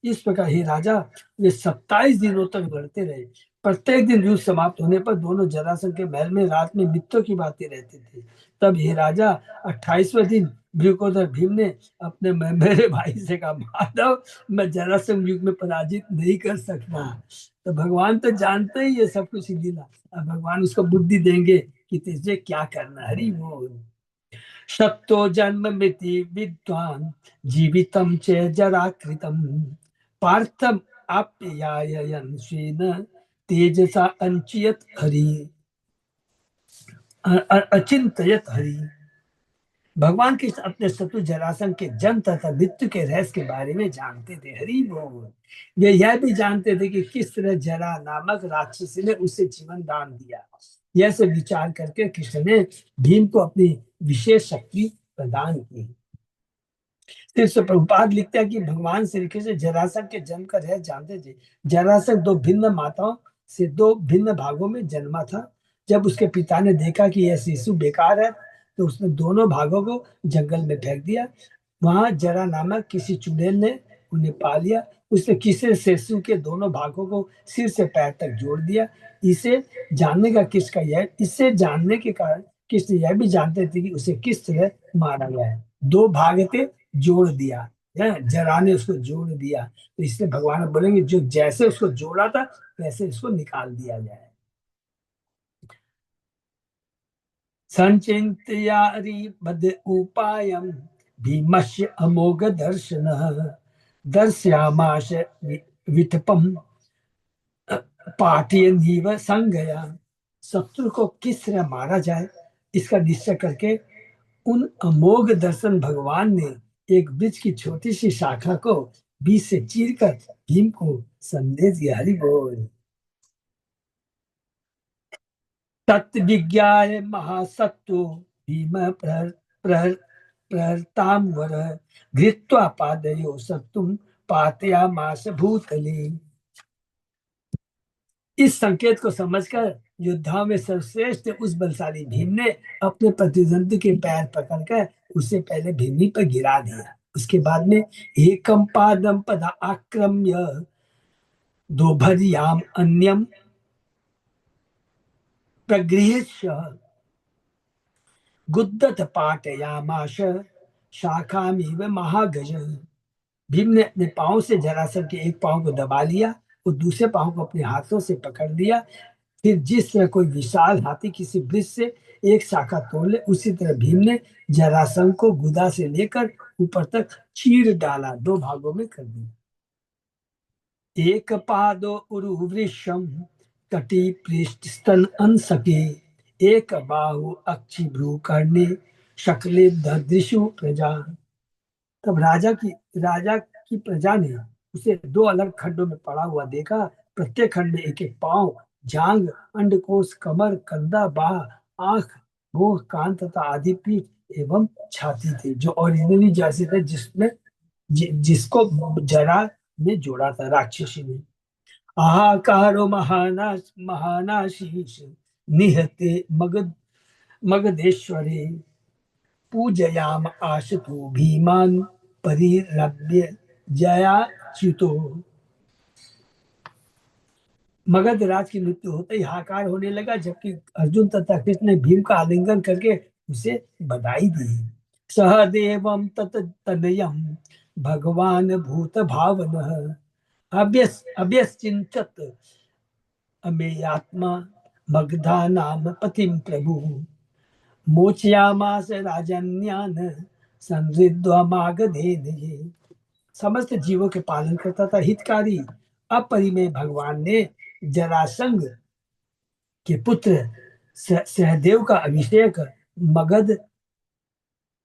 इस प्रकार हे राजा, वे 27 दिनों तक लड़ते रहे। प्रत्येक दिन युद्ध समाप्त होने पर दोनों जरासंध के महल में रात में मित्रों की बातें रहते थे। तब हे राजा, 28वें दिन भृकोदर भीम ने अपने मेरे भाई से कहा, माधव, मैं जरासंध युग में पराजित नहीं कर सकता। तो भगवान तो जानते ही ये सब कुछ लीला। अब भगवान उसको बुद्धि देंगे कि तुझे क्या करना। हरि बोल। शक्तो जन्म मृति विद्वान जीवितम च जराकृतम पार्थम आप्यायन स्वेन तेजसा अंचियत हरि अचिंतयत हरि। भगवान कृष्ण अपने शत्रु जरासंध के जन्म तथा मृत्यु के रहस्य के बारे में जानते थे। हरि बोल। वे यह भी जानते थे कि किस तरह जरा नामक राक्षसी ने उसे जीवन दान दिया। यह सब विचार करके कृष्ण ने भीम को अपनी विशेष शक्ति प्रदान की। फिर से प्रभुपाद लिखते हैं कि भगवान श्री कृष्ण जरासंध के जन्म का रहस्य जानते थे। जरासंध दो भिन्न माताओं से दो भिन्न भागों में जन्मा था। जब उसके पिता ने देखा कि यह शिशु बेकार है तो उसने दोनों भागों को जंगल में फेंक दिया। वहां जरा नामक किसी चुड़ैल ने उन्हें पा लिया। उसने किसी शिशु के दोनों भागों को सिर से पैर तक जोड़ दिया। इससे जानने के कारण कृष्ण यह भी जानते थे कि उसे किस तरह मारा गया है। दो भाग थे, जोड़ दिया है, जरा ने उसको जोड़ दिया, तो इसलिए भगवान बोलेंगे जो जैसे उसको जोड़ा था वैसे उसको निकाल दिया जाए। संचिंतयारि बद उपायम भीमस्य अमोघ दर्शन दर्श्यामाश वितपम पाठयनीव संगया। शत्रु को किस तरह मारा जाए इसका निश्चय करके उन अमोघ दर्शन भगवान ने एक वृक्ष की छोटी सी शाखा को बीच से चीरकर भीम को संदेश दिया। हरि बोल। तत्विज्ञाय महासत्तो भीम प्रहर्ताम वर घृत्वा पादयो सत्तुम पातयामास भूतले। इस संकेत को समझकर योद्धाओं में सर्वश्रेष्ठ उस बलशाली भीम ने अपने प्रतिद्वंदी के पैर पकड़कर उसे पहले भूमि पर गिरा दिया। उसके बाद में एकम पादम पदा आक्रम्य दोभर्याम अन्यम प्रगृह्य गुद्दत पाटयामाश शाखामिव महागज। भीम ने अपने पांव से जरासंध के एक पांव को दबा लिया और दूसरे पांव को अपने हाथों से पकड़ लिया। फिर जिस तरह कोई विशाल हाथी किसी वृक्ष से एक शाखा तोड़ ले, उसी तरह भीम ने जरासंध को गुदा से लेकर ऊपर तक चीर डाला, दो भागों में कर दिया। एक पादो उरुवृषम तटी पृष्ठ स्तन अंसके, एक बाहु अक्षि भ्रू कर्णे शकले ददृशु प्रजा। तब राजा की प्रजा ने उसे दो अलग खंडों में पड़ा हुआ देखा। प्रत्येक खंड में एक एक पांव, जांग, अंडकोश, कमर, कंधा, बाह, आंख, मुंह, कान तथा आदि पीठ एवं छाती थे, जो ओरिजिनली जैसे थे जिसको जरा ने जोड़ा था राक्षसी ने। आहाकारो महानाशीष निहते मगधेश्वरे, पूजयाम आशतु भीमान परिरभ्य जयाच्युतो। मगध राज की मृत्यु होते ही हाहाकार होने लगा, जबकि अर्जुन तथा कृष्ण ने भीम का आलिंगन करके उसे बधाई दी। सहदेवम तत तनयम भगवान भूत भावन अभ्यश्चिंचत अमेयात्मा मगधा नाम पतिम प्रभु, मोचयामास राजन्यान संहृद्वा मागधेनये। समस्त जीवों के पालन करता था हितकारी अपरिमेय भगवान ने जरासंध के पुत्र सहदेव का अभिषेक मगध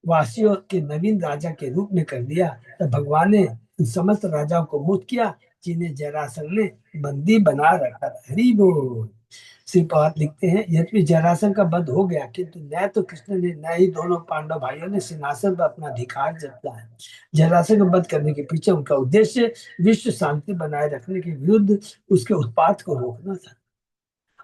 वासियों के नवीन राजा के रूप में कर दिया। तब भगवान ने उन समस्त राजाओं को मुक्त किया जिन्हें जरासंध ने बंदी बना रखा था। हरि बोल। श्रीपाद लिखते हैं, यद्यपि जरासंध का वध हो गया, किंतु न तो कृष्ण ने न ही दोनों पांडव भाइयों ने सिंहासन पर अपना अधिकार जता है। जरासंध को वध करने के पीछे उनका उद्देश्य विश्व शांति बनाए रखने के विरुद्ध उसके उत्पात को रोकना था।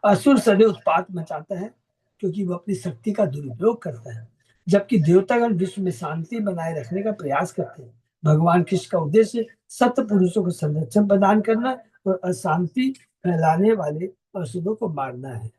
असुर सदैव उत्पात मचाता है क्योंकि वह अपनी शक्ति का दुरुपयोग करता है, जबकि देवतागण विश्व में शांति बनाए रखने का प्रयास करते हैं। भगवान कृष्ण का उद्देश्य सत्य पुरुषों को संरक्षण प्रदान करना और अशांति फैलाने वाले असुरों को मारना है।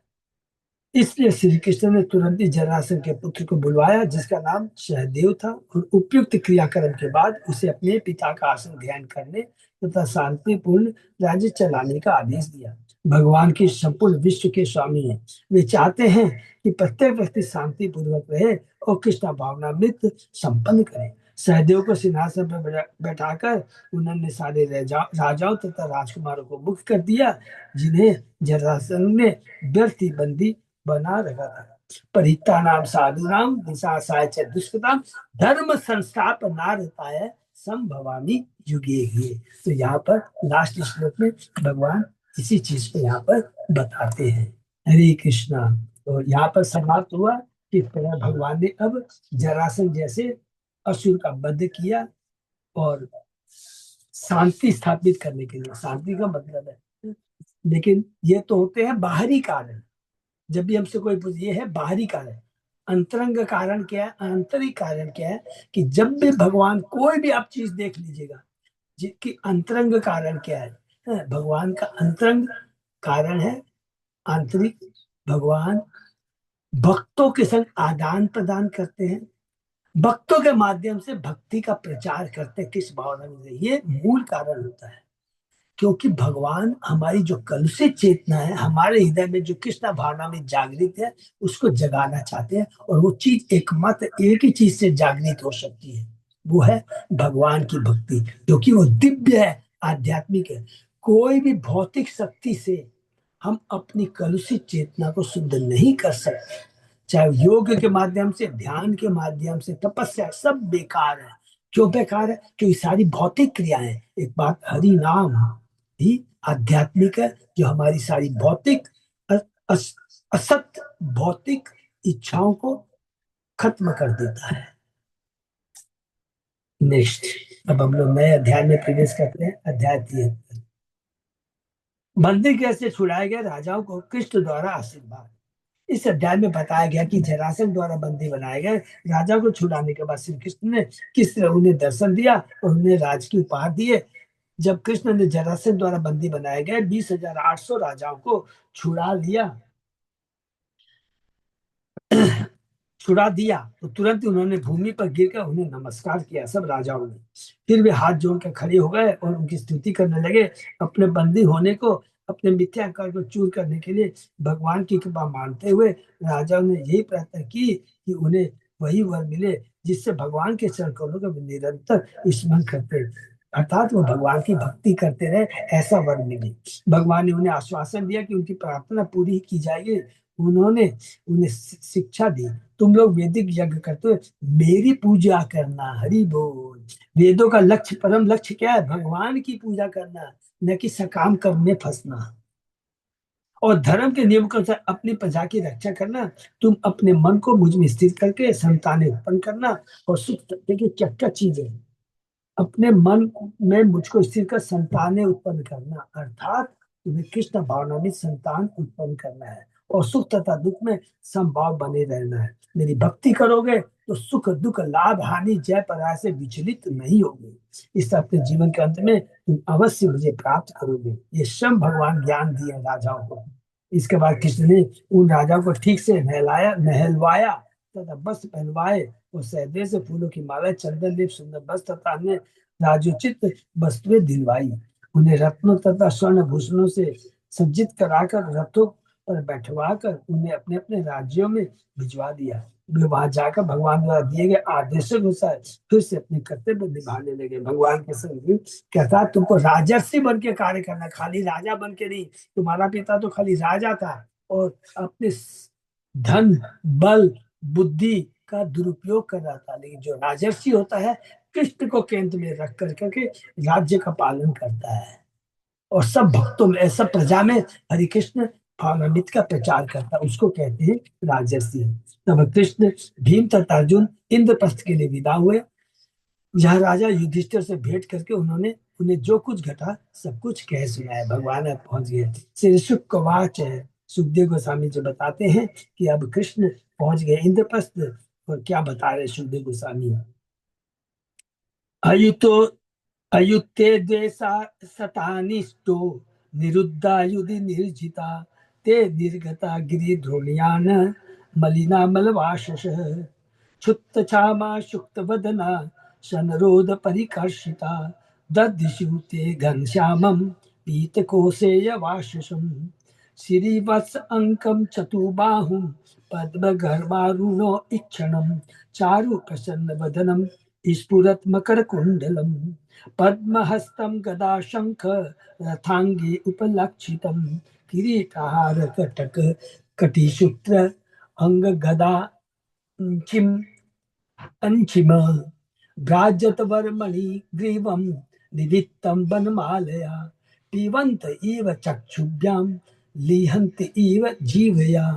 इसलिए श्री कृष्ण ने तुरंत ही जरासंध के पुत्र को बुलवाया, जिसका नाम सहदेव था, और उपयुक्त क्रियाक्रम के बाद उसे अपने पिता का आसन ग्रहण करने तथा शांतिपूर्ण राज्य चलाने का आदेश दिया। भगवान की संपूर्ण विश्व के स्वामी हैं। वे चाहते हैं कि प्रत्येक व्यक्ति शांति पूर्वक रहे और कृष्ण भावनामृत संपन्न करे। सहदेव को सिंहासन पर बैठाकर उन्होंने सारे राजाओं तथा राजकुमारों को मुक्त कर दिया, जिन्हें जरासंध ने व्यर्थ बंदी बना रखा था। परिता नाम साधु नाम विशासाय च दुष्कृताम धर्म संस्थापनार्थाय संभवामि युगे युगे। तो यहाँ पर लास्ट श्लोक में भगवान इसी चीज को यहाँ पर बताते हैं। हरे कृष्णा। तो यहाँ पर समाप्त हुआ कि भगवान ने अब जरासंध जैसे असुर का वध किया और शांति स्थापित करने के लिए, शांति का मतलब है, लेकिन ये तो होते हैं बाहरी कारण। जब भी हमसे कोई पूछे, ये है बाहरी कारण। अंतरंग कारण क्या है, आंतरिक कारण क्या है, कि जब भी भगवान कोई भी आप चीज देख लीजिएगा, जिसकी अंतरंग कारण क्या है, भगवान का अंतरंग कारण है आंतरिक। भगवान भक्तों के संग आदान प्रदान करते हैं, भक्तों के माध्यम से भक्ति का प्रचार करते हैं, किस भावना में, ये मूल कारण होता है। क्योंकि भगवान हमारी जो कलुषित चेतना है, हमारे हृदय में जो कृष्ण भावना में जागृत है, उसको जगाना चाहते हैं। और वो चीज एकमात्र एक ही चीज से जागृत हो सकती है, वो है भगवान की भक्ति, क्योंकि वो दिव्य है, आध्यात्मिक है। कोई भी भौतिक शक्ति से हम अपनी कलुषित चेतना को शुद्ध नहीं कर सकते। चाहे योग के माध्यम से, ध्यान के माध्यम से, तपस्या, सब बेकार है। क्यों बेकार है? क्योंकि सारी भौतिक क्रियाएं, एक बात हरि नाम भी आध्यात्मिक है, जो हमारी सारी भौतिक असत भौतिक इच्छाओं को खत्म कर देता है। नेक्स्ट, अब हम लोग नए अध्याय में प्रवेश करते हैं। अध्याय 73। बंदी कैसे छुड़ाए गए, राजाओं को कृष्ण द्वारा आशीर्वाद। इस अध्याय में बताया गया कि जरासंध द्वारा बंदी बनाए गए राजा को छुड़ाने के बाद श्री कृष्ण ने किस तरह उन्हें दर्शन दिया और उन्हें राज की उपहार दिए। जब कृष्ण ने जरासंध द्वारा बंदी बनाए गए 20,800 राजाओं को छुड़ा दिया, तो तुरंत उन्होंने भूमि पर गिरकर उन्हें नमस्कार किया, सब राजाओं ने। फिर वे हाथ जोड़कर खड़े हो गए और उनकी स्तुति करने लगे। अपने बंदी होने को अपने मिथ्या अहंकार को चूर करने के लिए भगवान की कृपा मानते हुए राजाओं ने यही प्रार्थना की कि उन्हें वही वर मिले जिससे भगवान के चरण कमलों का वे निरंतर स्मरण करते, अर्थात वो भगवान की भक्ति करते रहे, ऐसा वर मिले। भगवान ने उन्हें आश्वासन दिया कि उनकी प्रार्थना पूरी की जाएगी। उन्होंने उन्हें शिक्षा दी, तुम लोग वैदिक यज्ञ करते हुए मेरी पूजा करना। हरि बोल। वेदों का लक्ष्य, परम लक्ष्य क्या है? भगवान की पूजा करना, न कि सकाम कर्म में फंसना। और धर्म के नियम के अनुसार अपनी प्रजा की रक्षा करना। तुम अपने मन को मुझ में स्थिर करके संतानें उत्पन्न करना। और सुख, देखिए क्या क्या चीजें हैं। अपने मन में मुझको स्थिर कर संतानें उत्पन्न करना, अर्थात तुम्हें कृष्ण भावना में संतान उत्पन्न करना है। और सुख तथा दुख में समभाव बने रहना है। मेरी भक्ति करोगे तो सुख दुख लाभ हानि जय पराजय से विचलित नहीं होगे। इस अपने जीवन के अंत में तुम अवश्य मुझे प्राप्त करोगे। ये स्वयं भगवान ज्ञान दिए राजाओं को। इसके बाद कृष्ण ने उन राजाओं को ठीक से नहलवाया तथा वस्त्र पहनवाए और सहदे से फूलों की माला, चंदन लेप, सुंदर वस्त्र तथा अन्य राजोचित वस्तुएं दिलवाई। उन्हें रत्नों तथा स्वर्ण भूषणों से सज्जित कराकर रथों पर बैठवा कर उन्हें अपने अपने राज्यों में भिजवा दिया। वे वहां जाकर भगवान द्वारा दिए गए आदेशों के अनुसार फिर से अपने कर्तव्य निभाने लगे। भगवान के संग कहता तुमको राजर्षि बन के कार्य करना, खाली राजा बन के नहीं। तुम्हारा पिता तो खाली राजा था और अपने धन बल बुद्धि का दुरुपयोग कर रहा था, लेकिन जो राजर्षि होता है कृष्ण को केंद्र में रख करके राज्य का पालन करता है और सब भक्तों में, सब प्रजा में हरि कृष्ण भावनामृत का प्रचार करता है, उसको कहते हैं राजर्षि। तब कृष्ण भीम तथा अर्जुन इंद्रप्रस्थ के लिए विदा हुए। जहाँ राजा युधिष्ठिर से भेंट करके उन्होंने उन्हें जो कुछ घटा सब कुछ कह सुनाया। भगवान अब पहुंच गए। श्री शुकवाच है, सुखदेव गोस्वामी जो बताते हैं कि अब कृष्ण पहुंच गए इंद्रप्रस्थ। और क्या बता रहे सुखदेव गोस्वामी? अयुतो अयुते द्वेषा सतानिष्टो निरुद्धा युधि निर्जिता ते निर्गता गिरिध्रोणियान मलिना मलवाशस क्षुत्त क्षामा शुक्त वदना सनरोध परिकर्षिता दधिषु ते घनश्यामं पीतकोशेय वाशसम श्रीवत्स अंकम चतुबाहुं पद्मगर्भारुणो इक्षणं चारु प्रसन्न वदनम स्फुरत मकर कुंडलम पद्महस्तं गदा शंख रथांगी उपलक्षितं किरीटहार कटक कटिसूत्र अंग गदा चिम अंचिम भ्राजत वर्मणि ग्रीवं निवित्तं वनमालया पिबन्त इव चक्षुभ्यां लिहन्त इव जीवया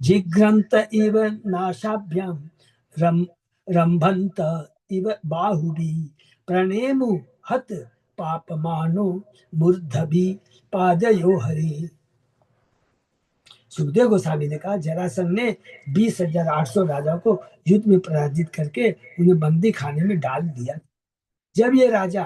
जिघ्रन्त इव नासाभ्यां रम रंभन्त इव बाहुभिः प्रणेमु हत पापमानो मूर्धभि पादयो हरि। सुखदेव गोस्वामी ने कहा जरासंध ने 20,800 राजाओं को युद्ध में पराजित करके उन्हें बंदी खाने में डाल दिया। जब ये राजा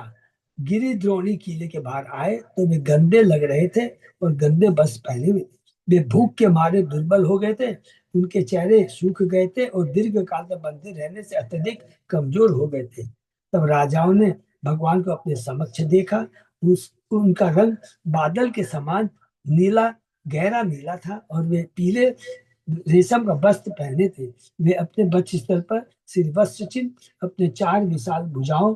गिरिद्रोणी किले के बाहर आए तो वे गंदे लग रहे थे और गंदे वस्त्र पहने हुए थे। वे भूख के मारे दुर्बल हो गए थे, उनके चेहरे सूख गए थे और दीर्घ काल तक बंधे रहने से अत्यधिक कमजोर हो गए थे। तब राजाओं ने भगवान को अपने समक्ष देखा। उनका रंग बादल के समान नीला, गहरा नीला था और वे पीले रेशम का वस्त्र पहने थे। वे अपने वक्षस्थल पर श्रीवत्स चिन्ह, अपने 4 विशाल भुजाओं,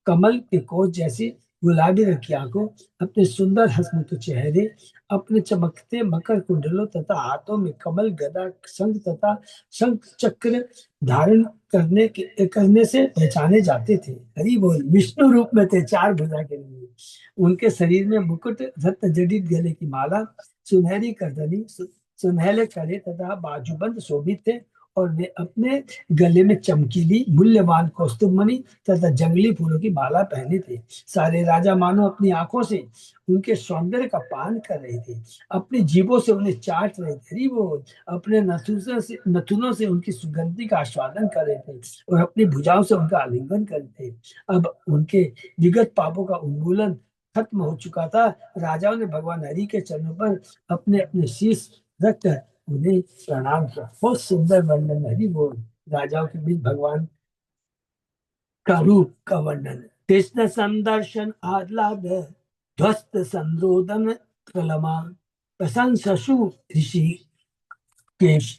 कमल के कोष जैसी गुलाबी रंग की आंखों, अपने सुंदर हंसमुख चेहरे, अपने चमकते मकर कुंडलों तथा हाथों में कमल गदा शंख तथा शंख चक्र धारण करने से पहचाने जाते थे। हरि बोल। विष्णु रूप में थे 4 भुजा के लिए। उनके शरीर में मुकुट, रत्न जड़ित गले की माला, सुनहरी करदनी, सुनहले कड़े तथा बाजूबंद शोभित थे और वे अपने गले में चमकीली मूल्यवान कौस्तुभमणि तथा जंगली फूलों की माला पहने थे। सारे राजा मानो अपनी आंखों से उनके सौंदर्य का पान कर रहे थे, अपनी जीभों से उन्हें चाट रहे थे। वो अपने नथुनों से उनकी सुगंधि का आस्वादन कर रहे थे और अपनी भुजाओं से उनका आलिंगन कर रहे थे। अब उनके विगत पापों का उन्मूलन खत्म हो चुका था। राजाओं ने भगवान हरि के चरणों पर अपने अपने शीश रखकर उन्हें प्रणाम किया। बहुत सुंदर वर्णन हरि बोल। राजाओं के बीच भगवान का रूप का वर्णन। कृष्ण संदर्शन आह्लाद ध्वस्त संरोधन प्रलमा प्रशंससु ऋषि केश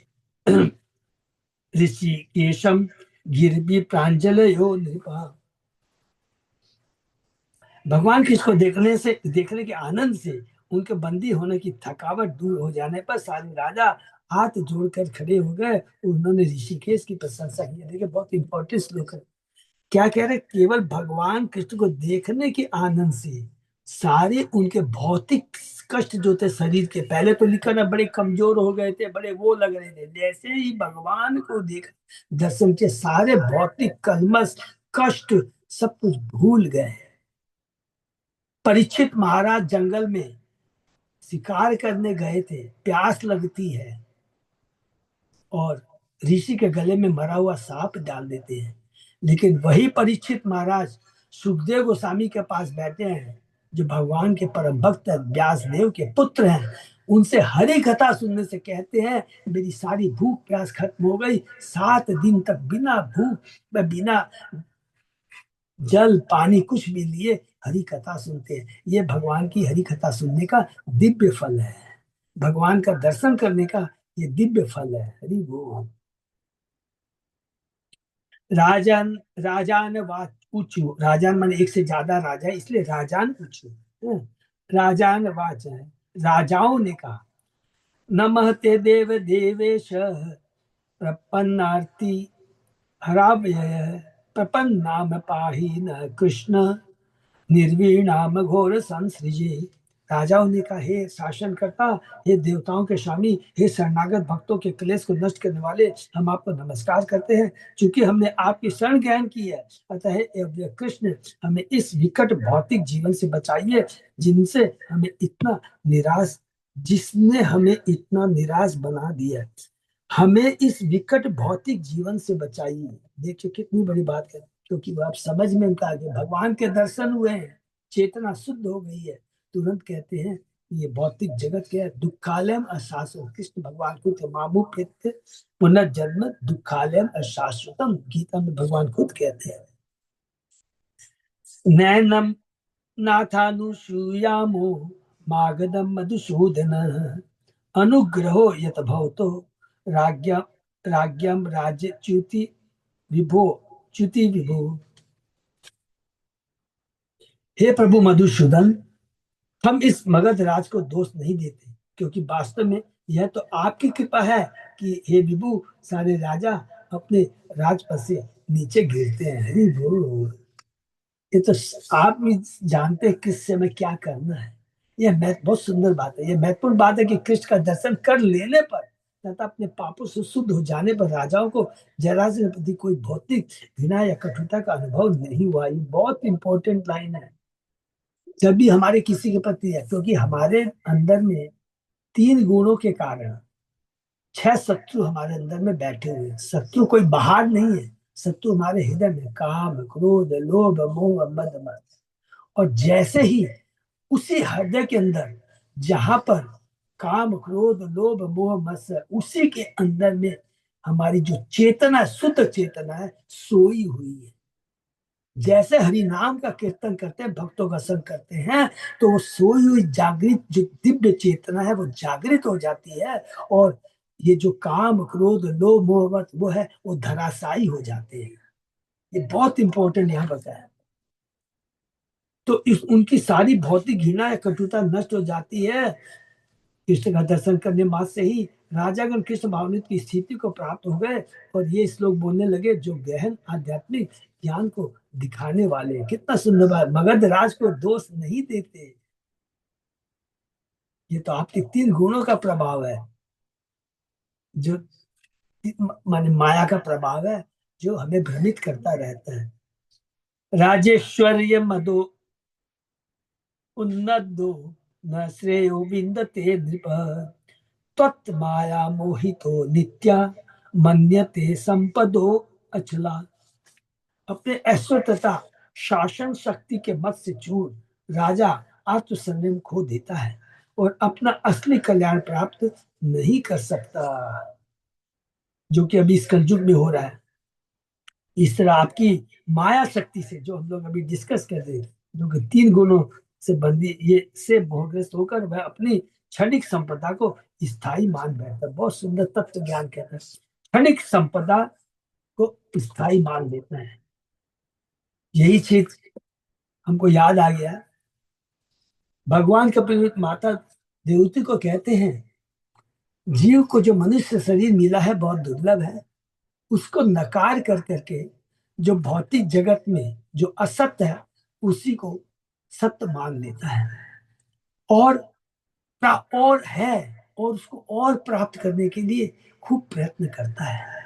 ऋषिकेशम गिरबी प्रांजलयो नृपा। भगवान कृष्ण को देखने के आनंद से उनके बंदी होने की थकावट दूर हो जाने पर सारे राजा हाथ जोड़कर खड़े हो गए। उन्होंने ऋषिकेश की प्रशंसा की। देखिए बहुत इंपॉर्टेंट श्लोक है। क्या कह रहे, केवल भगवान कृष्ण को देखने के आनंद से सारे उनके भौतिक कष्ट जो थे शरीर के, पहले तो लिखा ना बड़े कमजोर हो गए थे, बड़े वो लग रहे थे, जैसे ही भगवान को देख दर्शन के सारे भौतिक कलमश कष्ट सब कुछ भूल गए। परीक्षित महाराज जंगल में शिकार करने गए थे, प्यास लगती है और ऋषि के गले में मरा हुआ सांप डाल देते हैं। लेकिन वही परीक्षित महाराज सुखदेव गोस्वामी के पास बैठे हैं, जो भगवान के परम भक्त व्यास देव के पुत्र हैं। उनसे हरि कथा सुनने से कहते हैं मेरी सारी भूख प्यास खत्म हो गई। 7 दिन तक बिना भूख बिना जल पानी कुछ भी लिए हरि कथा सुनते हैं। ये भगवान की हरि कथा सुनने का दिव्य फल है, भगवान का दर्शन करने का ये दिव्य फल है। हरि बोल। राजन राजान वाच पूछू, राजान माने एक से ज्यादा राजा है, इसलिए राजान पूछू। राजान वाच है, राजाओं ने कहा नमः ते देव देवेश प्रपन्नार्ति हरावय प्रपन्नाम पाहि न कृष्ण निर्वीणाम घोर संसृजे। राजाओं ने कहा हे शासन करता, हे देवताओं के स्वामी, हे शरणागत भक्तों के क्लेश को नष्ट करने वाले, हम आपको नमस्कार करते हैं। क्योंकि हमने आपकी शरण ग्रहण की है, अतः हे कृष्ण हमें इस विकट भौतिक जीवन से बचाइए, जिनसे हमें इतना निराश जिसने हमें इतना निराश बना दिया। हमें इस विकट भौतिक जीवन से बचाइए। देखिए कितनी बड़ी बात है, क्योंकि वो आप समझ में उनका आगे भगवान के दर्शन हुए हैं, चेतना शुद्ध हो गई है, तुरंत कहते हैं ये भौतिक जगत क्या है, दुखालयम अशाश्वत। कृष्ण भगवान खुद मामू पुनर्जन्म दुखालयम अशाश्वतम, गीता में भगवान खुद कहते हैं। नैनम नाथानुसूयामो मागधम मधुसूदन अनुग्रहो यत भवतो राज्ञ राज्ञम राज्य विभो च्युति विभो। हे प्रभु मधुसूदन, हम इस मगध राज को दोष नहीं देते, क्योंकि वास्तव में यह तो आपकी कृपा है कि हे विभु सारे राजा अपने राजपद से नीचे गिरते हैं। हरि बोल। ये तो आप भी जानते हैं किस समय क्या करना है। यह बहुत सुंदर बात है, यह महत्वपूर्ण बात है कि कृष्ण का दर्शन कर लेने पर तथा अपने पापों से शुद्ध हो जाने पर राजाओं को जरासंध के प्रति कोई भौतिक घृणा या कटुता का अनुभव नहीं हुआ। ये बहुत इंपॉर्टेंट लाइन है। जब भी हमारे किसी के प्रति है, क्योंकि हमारे अंदर में 3 गुणों के कारण 6 शत्रु हमारे अंदर में बैठे हुए हैं। शत्रु कोई बाहर नहीं है, शत्रु हमारे हृदय में काम क्रोध लोभ मोह मद मद। और जैसे ही उसी हृदय के अंदर जहां पर काम क्रोध लोभ मोह मत्सर, उसी के अंदर में हमारी जो चेतना शुद्ध चेतना है सोई हुई है। जैसे हरि नाम का कीर्तन करते हैं, भक्तों का संग करते हैं, तो वो सोई हुई जागृत जो दिव्य चेतना है वो जागृत हो जाती है। और ये जो काम क्रोध लोभ मोह मत वो है वो धराशायी हो जाते हैं। ये बहुत इंपॉर्टेंट यहाँ बताया। तो इस उनकी सारी भौतिक घृणा या कटुता नष्ट हो जाती है कृष्ण का दर्शन करने मात्र से ही। राजागण कृष्ण भावनित की स्थिति को प्राप्त हो गए और ये श्लोक बोलने लगे जो गहन आध्यात्मिक ज्ञान को दिखाने वाले हैं। कितना सुंदर बात, मगध राज को दोष नहीं देते। ये तो आपके 3 गुणों का प्रभाव है, जो माने माया का प्रभाव है, जो हमें भ्रमित करता रहता है। राजेश्वर्य मदो उन्नदो न श्रेयो विन्दते नृप त्वत्माया मोहितो नित्या मन्यते संपदो अचला। अपने ऐश्वर्य तथा शासन शक्ति के मत से चूर राजा आत्म संयम खो देता है और अपना असली कल्याण प्राप्त नहीं कर सकता, जो कि अभी इस कलयुग में हो रहा है। इस तरह आपकी माया शक्ति से, जो हम लोग अभी डिस्कस कर रहे हैं, जो कि 3 गुणों से बंदी ये से मोहग्रस्त होकर वह अपनी क्षणिक संपदा को स्थायी मान बैठता है। बहुत सुंदर तत्व ज्ञान कहते हैं, क्षणिक संपदा को स्थायी मान लेता है। यही चीज हमको याद आ गया, भगवान कपिल माता देवती को कहते हैं, जीव को जो मनुष्य शरीर मिला है बहुत दुर्लभ है, उसको नकार कर करके जो भौतिक जगत में जो असत्य है उसी को सत्य मान लेता है, और और है, और उसको और प्राप्त करने के लिए खूब प्रयत्न करता है।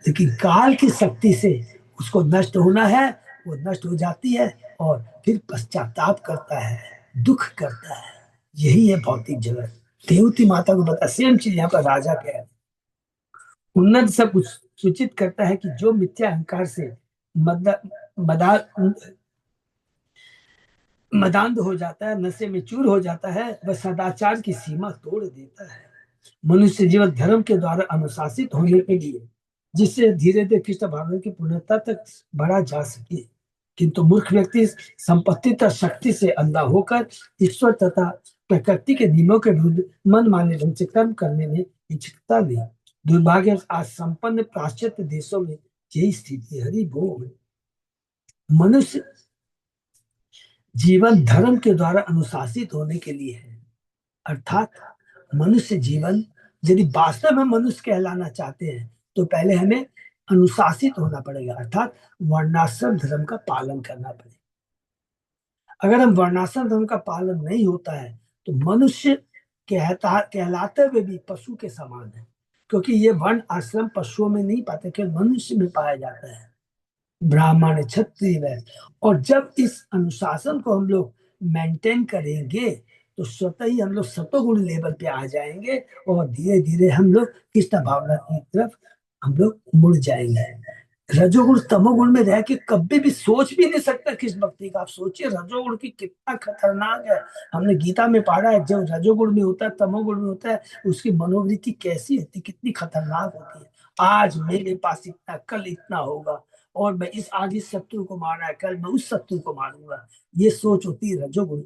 लेकिन काल की शक्ति से उसको नष्ट होना है, वो नष्ट हो जाती है और फिर पश्चाताप करता है, दुख करता है। यही है भौतिक जगत। देवती माता को बता, सेम चीज यहाँ पर राजा कह रहे हैं। उन्नत सब कुछ सूचित करता है कि जो मिथ्या अहंकार से मद मदा मदांध हो जाता है, नशे में चूर हो जाता है, वह सदाचार की सीमा तोड़ देता है। मनुष्य जीवन धर्म के द्वारा अनुशासित होने के लिए, जिससे धीरे धीरे कृष्ण भावना की पूर्णता तक बढ़ा जा सके। किंतु मूर्ख व्यक्ति संपत्ति तथा शक्ति से अंधा होकर ईश्वर तथा प्रकृति के नियमों के विरुद्ध मन माने ढंग से कर्म करने में इच्छुकता नहीं। दुर्भाग्य आज संपन्न पाश्चात्य देशों में यही स्थिति। हरि बोल। मनुष्य जीवन धर्म के द्वारा अनुशासित होने के लिए है, अर्थात मनुष्य जीवन यदि वास्तव में मनुष्य कहलाना चाहते हैं तो पहले हमें अनुशासित होना पड़ेगा, अर्थात वर्णाश्रम धर्म का पालन करना पड़ेगा। अगर हम वर्णाश्रम धर्म का पालन नहीं होता है तो मनुष्य कहलाते हुए भी पशु के समान है, क्योंकि ये वर्ण आश्रम पशुओं में नहीं पाते, केवल मनुष्य में पाया जाता है, ब्राह्मण क्षत्रिय वैश्य। और जब इस अनुशासन को हम लोग मेंटेन करेंगे तो स्वतः ही हम लोग सतोगुण लेवल पे आ जाएंगे और धीरे धीरे हम लोग कृष्ण भावना की तरफ हम लोग मुड़ जाएंगे। रजोगुण तमोगुण में रह के कभी भी सोच भी नहीं सकता कृष्ण भक्ति का। आप सोचिए रजोगुण की कितना खतरनाक है। हमने गीता में पढ़ा है, जब रजोगुण में होता है, तमोगुण में होता है, उसकी मनोवृत्ति कैसी होती, कितनी खतरनाक होती है। आज मेरे पास इतना, कल इतना होगा, और मैं आज इस शत्रु को मारा है, कल मैं उस शत्रु को मारूंगा। ये सोच होती है रजोगुण।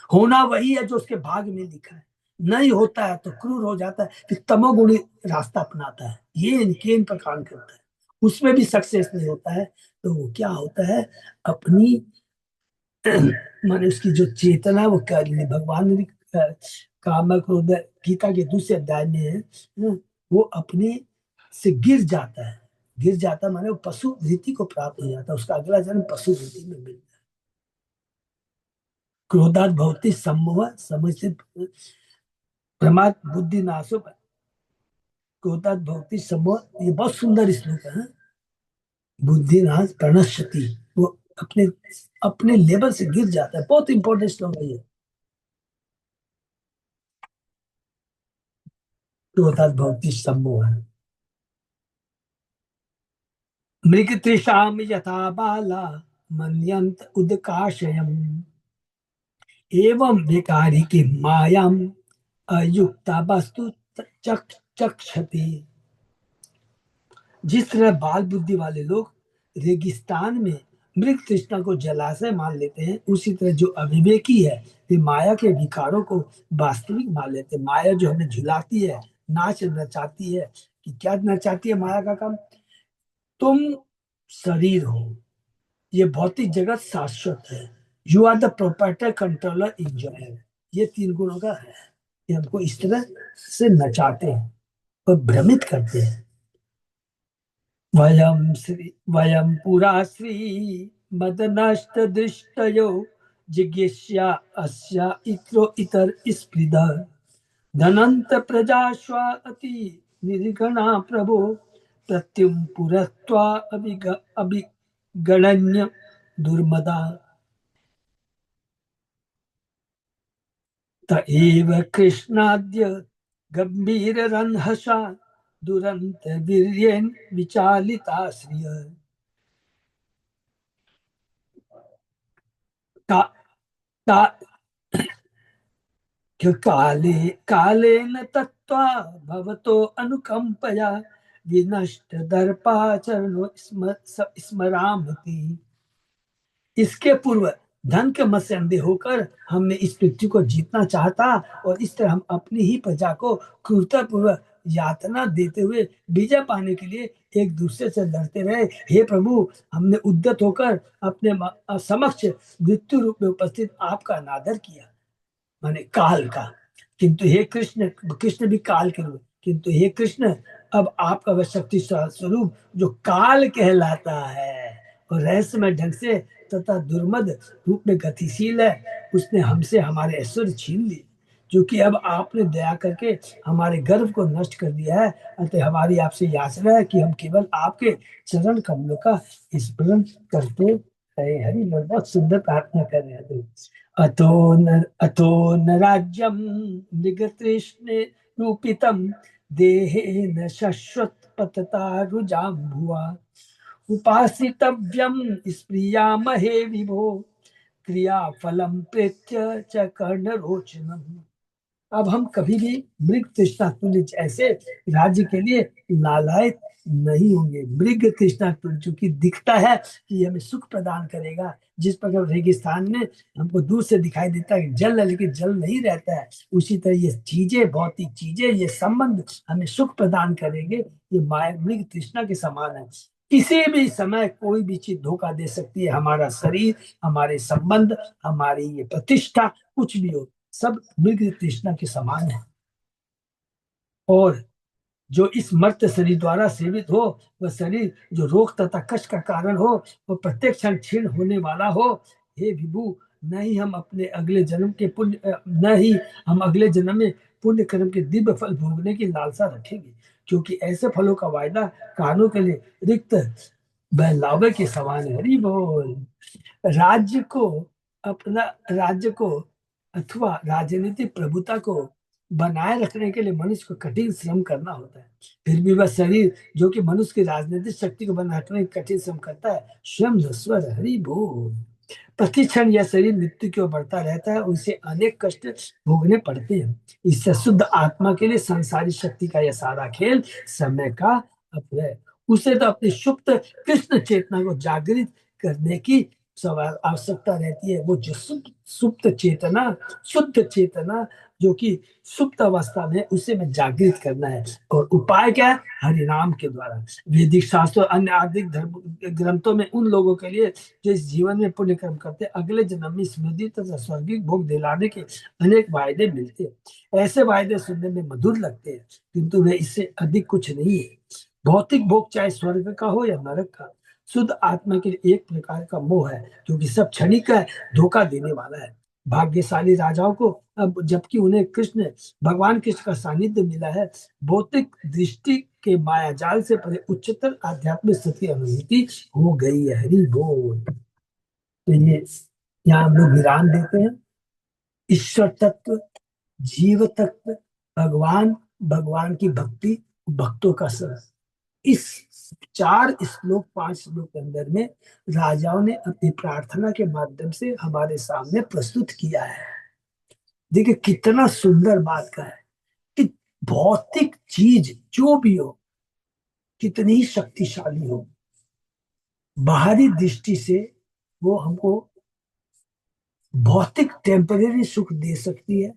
होना वही है जो उसके भाग में लिखा है, नहीं होता है तो क्रूर हो जाता है, फिर तमोगुणी रास्ता अपनाता है, ये इनके इन पर काम करता है, उसमें भी सक्सेस नहीं होता है। तो वो क्या होता है, अपनी माने उसकी जो चेतना वो कर ले। भगवान ने काम क्रोध गीता के दूसरे अध्याय में है, वो अपने से गिर जाता है। गिर जाता माने वो पशु वृत्ति को प्राप्त हो जाता है, उसका अगला जन्म पशु वृत्ति में मिलता है। क्रोधात भवति सम्मोह समझते प्रमाद बुद्धि नाशो, क्रोधात भवति सम्मोह, ये बहुत सुंदर श्लोक है। बुद्धि नाश प्रणश्यति, वो अपने अपने लेवल से गिर जाता है। बहुत इंपॉर्टेंट श्लोक है ये। क्रोधात भवति सम्मोह, मृग तृषाम यथा बाला मन्यंत उदकाशयम्, एवं विकारी की मायाम अयुक्ता वस्तु चक्षति। जिस तरह बाल बुद्धि वाले लोग रेगिस्तान में मृग तृष्णा को जलाशय मान लेते हैं, उसी तरह जो अविवेकी है वे माया के विकारों को वास्तविक मान लेते हैं। माया जो हमें झुलाती है, नाच नचाती है, कि क्या नचाती है माया का काम, तुम शरीर हो, ये भौतिक जगत शाश्वत है, you are the proprietor controller enjoyer. ये तीन गुणों का है, ये हमको इस तरह से नचाते हैं और भ्रमित करते हैं। वयम पुरा श्री मदनष्ट दृष्टयो जिज्ञास्या अस्या इतरो इतर स्पृध धनंत प्रजाश्वा अति निर्गणा प्रभो प्रत्युम पुरत्वा अभिगणन्य दुर्मदा त एव कृष्णाद्य गंभीर रन्हसा दुरंत वीर्येन विचालिता श्रिय का, का, काले कालेन तत्वा भवतो अनुकंपया विनष्ट दर्पाचरणो स्मरामति। इसके पूर्व धन के मद से अंधे होकर हमने इस पृथ्वी को जीतना चाहता, और इस तरह हम अपनी ही प्रजा को क्रूरतापूर्वक यातना देते हुए विजय पाने के लिए एक दूसरे से लड़ते रहे। हे प्रभु, हमने उद्यत होकर अपने समक्ष मृत्यु रूप में उपस्थित आपका अनादर किया, माने काल का। किंतु हे कृष्ण, कृष्ण भी काल के रूप, किंतु हे कृष्ण, अब आपका वह शक्ति स्वरूप जो काल कहलाता है और रहस्यमय ढंग से तथा दुर्मद रूप में गतिशील है, उसने हमसे हमारे ऐश्वर्य छीन लिए, जो कि अब आपने दया करके हमारे गर्व को नष्ट कर दिया है। अतः हमारी आपसे याचना है कि हम केवल आपके चरण कमलों का स्मरण करते रहे। हरि बोल। बहुत सुंदर प्रार्थना कर रहे हैं। अतो न राज्यम मृगतृष्णे रूपितम देहेन शश्वत पतता रुजाम्भुवा उपासितव्यम स्प्रियामहे विभो क्रिया फलम प्रेत्य च कर्ण रोचनम। अब हम कभी भी मृग तृष्णा तुल्य ऐसे राज्य के लिए लालायित नहीं होंगे। मृग तृष्णा तुल्य, चूंकि दिखता है कि हमें सुख प्रदान करेगा, जिस प्रकार रेगिस्तान में हमको दूर से दिखाई देता है जल है लेकिन जल नहीं रहता है, उसी तरह ये चीजें, भौतिक चीजें, ये संबंध हमें सुख प्रदान करेंगे। ये माया मृग तृष्णा के समान है। किसी भी समय कोई भी चीज धोखा दे सकती है, हमारा शरीर, हमारे संबंध, हमारी ये प्रतिष्ठा, कुछ भी हो, सब मृग तृष्णा के समान है। और जो इस मर्त्य शरीर द्वारा सेवित हो, वह शरीर जो रोग तथा कष्ट का कारण हो, वह प्रत्येक क्षण क्षीण होने वाला हो। हे विभु, न ही हम अपने अगले जन्म के पुण्य न ही हम अगले जन्म में पुण्य कर्म के दिव्य फल भोगने की लालसा रखेंगे, क्योंकि ऐसे फलों का वायदा कानों के लिए रिक्त बहलावे के समान है। हरि बोल। राज्य को, अपना राज्य को अथवा राजनीतिक प्रभुता को बनाए रखने के लिए मनुष्य को कठिन श्रम करना होता है। फिर भी वह शरीर जो कि मनुष्य की राजनीतिक शक्ति को बनाए रखने के कठिन श्रम करता है, स्वयं नश्वर। हरि बोल। प्रतिक्षण यह शरीर मृत्यु की ओर बढ़ता रहता है, उसे अनेक कष्ट भोगने पड़ते हैं। इससे शुद्ध आत्मा के लिए संसारी शक्ति का यह सारा खेल समय का अपव्यय। उसे तो अपनी सुप्त कृष्ण चेतना को जागृत करने की सवाल आवश्यकता रहती है। वो जो सुप्त चेतना, शुद्ध चेतना जो कि सुप्त अवस्था में, उसे में जागृत करना है। और उपाय क्या है? हरिनाम के द्वारा। वैदिक शास्त्र और अन्य आर्थिक धर्म ग्रंथों में उन लोगों के लिए जो इस जीवन में पुण्य कर्म करते अगले जन्म में स्मृति तथा स्वर्गिक भोग दिलाने के अनेक वायदे मिलते हैं। ऐसे वायदे सुनने में मधुर लगते हैं, किंतु वे इससे अधिक कुछ नहीं है। भौतिक भोग चाहे स्वर्ग का हो या नरक का, शुद्ध आत्मा के लिए एक प्रकार का मोह है, क्योंकि सब क्षणिक है, धोखा देने वाला है। भाग्यशाली राजाओं को अब, जबकि उन्हें कृष्ण, भगवान कृष्ण का सानिध्य मिला है, भौतिक दृष्टि के माया जाल से परे उच्चतर आध्यात्मिक स्थिति अनुभूति हो गई है। हरि बोल। तो ये यहाँ हम लोग विराम देते हैं। ईश्वर तत्व, जीव तत्व, भगवान, भगवान की भक्ति, भक्तों का सर, इस 4 श्लोक 5 श्लोक के अंदर में राजाओं ने अपनी प्रार्थना के माध्यम से हमारे सामने प्रस्तुत किया है। देखिए कितना सुंदर बात का है कि भौतिक चीज जो भी हो, कितनी ही शक्तिशाली हो, बाहरी दृष्टि से वो हमको भौतिक टेम्परेरी सुख दे सकती है,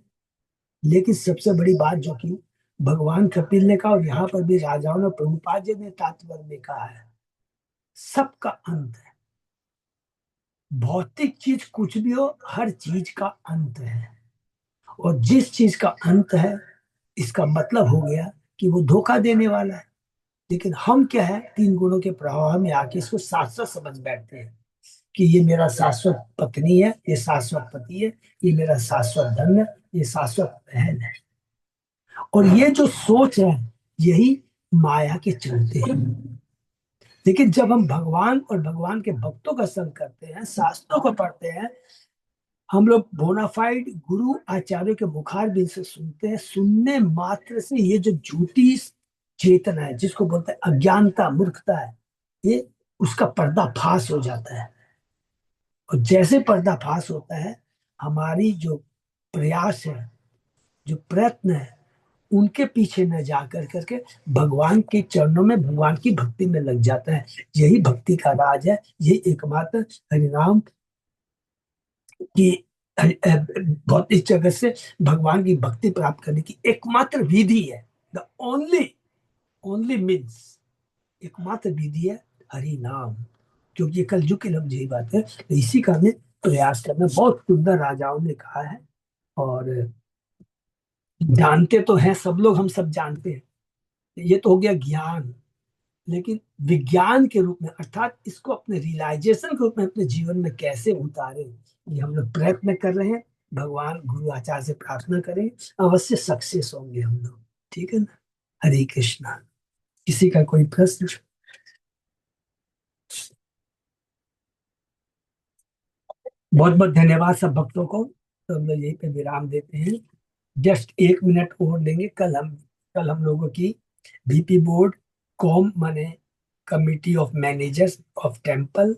लेकिन सबसे बड़ी बात जो कि भगवान कपिल ने कहा और यहाँ पर भी राजाओं ने, प्रभुपाद जी ने तात्पर्य में कहा है, सबका अंत है। भौतिक चीज कुछ भी हो, हर चीज का अंत है। और जिस चीज का अंत है, इसका मतलब हो गया कि वो धोखा देने वाला है। लेकिन हम क्या है, 3 गुणों के प्रभाव में आके इसको शाश्वत समझ बैठते हैं कि ये मेरा शाश्वत पत्नी है, ये शाश्वत पति है, ये मेरा शाश्वत धन है, ये शाश्वत बहन है। और ये जो सोच है, यही माया के चलते हैं। लेकिन जब हम भगवान और भगवान के भक्तों का संग करते हैं, शास्त्रों को पढ़ते हैं, हम लोग बोनाफाइड गुरु आचार्यों के मुखार बिन से सुनते हैं, सुनने मात्र से ये जो झूठी चेतना है, जिसको बोलते हैं अज्ञानता, मूर्खता है, ये उसका पर्दाफाश हो जाता है। और जैसे पर्दाफाश होता है, हमारी जो प्रयास है, जो प्रयत्न है, उनके पीछे न जा कर करके भगवान के चरणों में, भगवान की भक्ति में लग जाता है। यही भक्ति का राज है, यही एकमात्र हरिनाम कि भौतिक जगत से भगवान की भक्ति प्राप्त करने की एकमात्र विधि है, द ओनली ओनली मीन्स, एकमात्र विधि है हरि नाम। क्योंकि ये कलयुग की लफ्ज यही बात है, तो इसी का हमें प्रयास करना। बहुत सुंदर राजाओं ने कहा है, और जानते तो हैं सब लोग, हम सब जानते हैं। ये तो हो गया ज्ञान, लेकिन विज्ञान के रूप में, अर्थात इसको अपने रियलाइजेशन के रूप में अपने जीवन में कैसे उतारे, ये हम लोग प्रयत्न कर रहे हैं। भगवान गुरु आचार्य से प्रार्थना करें, अवश्य सक्सेस होंगे हम लोग। ठीक है ना? हरे कृष्णा। किसी का कोई प्रश्न? बहुत बहुत धन्यवाद सब भक्तों को। तो हम लोग यहीं पे विराम देते हैं। जस्ट 1 मिनट और लेंगे। कल हम लोगों की बीपी बोर्ड, कॉम माने committee of managers of temple,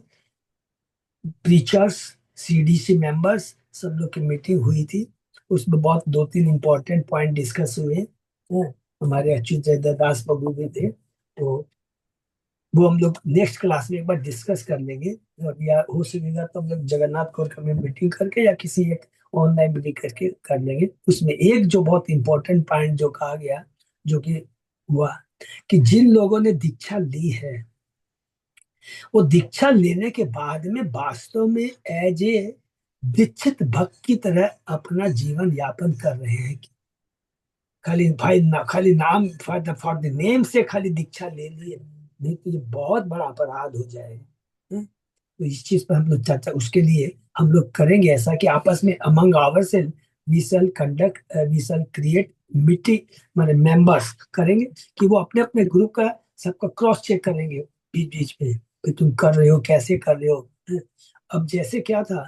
preachers, CDC members, सब लोग की मीटिंग हुई थी। उसमें बहुत 2-3 इम्पोर्टेंट पॉइंट डिस्कस हुए हैं। हमारे अच्युत दास बाबू भी थे, तो वो हम लोग नेक्स्ट क्लास में एक बार डिस्कस कर लेंगे। और या हो सकेगा तो हम लोग जगन्नाथ कौर का में मीटिंग करके या किसी एक ऑनलाइन मीटिंग करके कर लेंगे। उसमें एक जो बहुत इंपॉर्टेंट पॉइंट जो कहा गया, जो कि हुआ, कि जिन लोगों ने दीक्षा ली है, वो दीक्षा लेने के बाद में वास्तव में एज ए दीक्षित भक्त की तरह अपना जीवन यापन कर रहे हैं। खाली भाई ना, खाली नाम फॉर द नेम से खाली दीक्षा ले लिए, नहीं तो ये बहुत बड़ा अपराध हो जाएगा। तो इस चीज पर हम लोग चर्चा, उसके लिए हम लोग करेंगे ऐसा कि आपस में अमंग आवर से वी शैल क्रिएट मीटिंग, माने मेंबर्स करेंगे, कि वो अपने अपने ग्रुप का सबका क्रॉस चेक करेंगे बीच बीच में, कि तुम कर रहे हो, कैसे कर रहे हो। अब जैसे क्या था,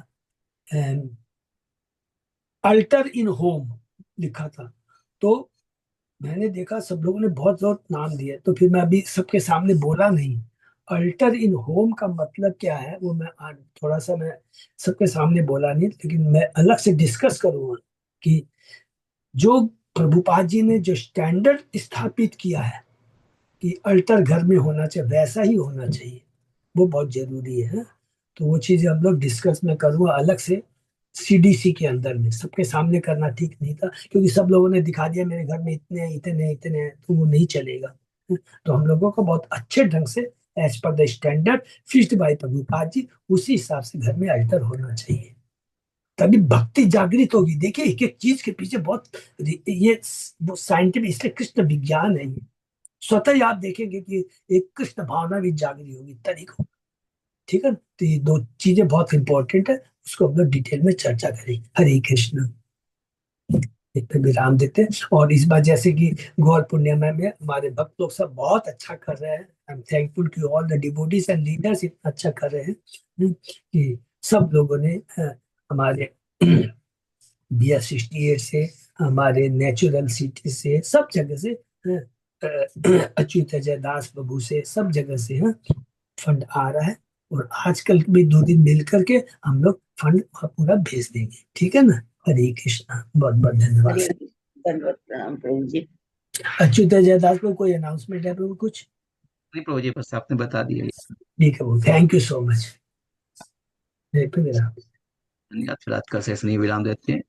अल्टर इन होम लिखा था, तो मैंने देखा सब लोगों ने बहुत बहुत नाम दिए, तो फिर मैं अभी सबके सामने बोला नहीं। अल्टर इन होम का मतलब क्या है, वो मैं आज थोड़ा सा मैं सबके सामने बोला नहीं, लेकिन मैं अलग से डिस्कस करूंगा कि जो प्रभुपाद जी ने जो स्टैंडर्ड स्थापित किया है कि अल्टर घर में होना चाहिए, वैसा ही होना चाहिए, वो बहुत जरूरी है। तो वो चीजें हम लोग डिस्कस में करूंगा अलग से, सीडीसी के अंदर में। सबके सामने करना ठीक नहीं था, क्योंकि सब लोगों ने दिखा दिया मेरे घर में इतने हैं, इतने हैं, इतने हैं, तो वो नहीं चलेगा। तो हम लोगों को बहुत अच्छे ढंग से, एज पर the standard fixed by Prabhupada ji, उसी हिसाब से घर में अल्टर होना चाहिए, तभी भक्ति जागृत होगी। देखिए एक एक चीज के पीछे बहुत ये वो साइंटिफिक, इसलिए कृष्ण विज्ञान है ये। स्वतः ही आप देखेंगे कि एक कृष्ण भावना भी जागृत होगी तरीकों। ठीक है ना? तो ये दो चीजें बहुत इंपॉर्टेंट है, उसको हम लोग डिटेल में चर्चा करेंगे। हरे कृष्ण। एक पे विराम देते हैं। और इस बार जैसे कि गौर पूर्णिमा में हमारे भक्त लोग सब बहुत अच्छा कर रहे हैं, I am thankful to all the devotees and leaders, इतना अच्छा कर रहे हैं। कि सब लोगों ने हमारे BS 68 से, हमारे नेचुरल सिटी से, सब जगह से, अच्युत अजय दास प्रभु से, सब जगह से फंड आ रहा है। और आजकल भी 2 दिन मिल करके हम लोग फंड पूरा भेज देंगे। ठीक है ना? हरे कृष्णा। बहुत बहुत धन्यवाद। हरे हरे, दंडवत प्रणाम प्रभु जी। अच्युत अजय दास को कोई अनाउंसमेंट है प्रभु कुछ? नहीं प्रभु जी, बस आपने बता दिया। ठीक है वो, थैंक यू सो मच। फिर धन्यवाद। फिर आज का सेशन ही विराम देते हैं।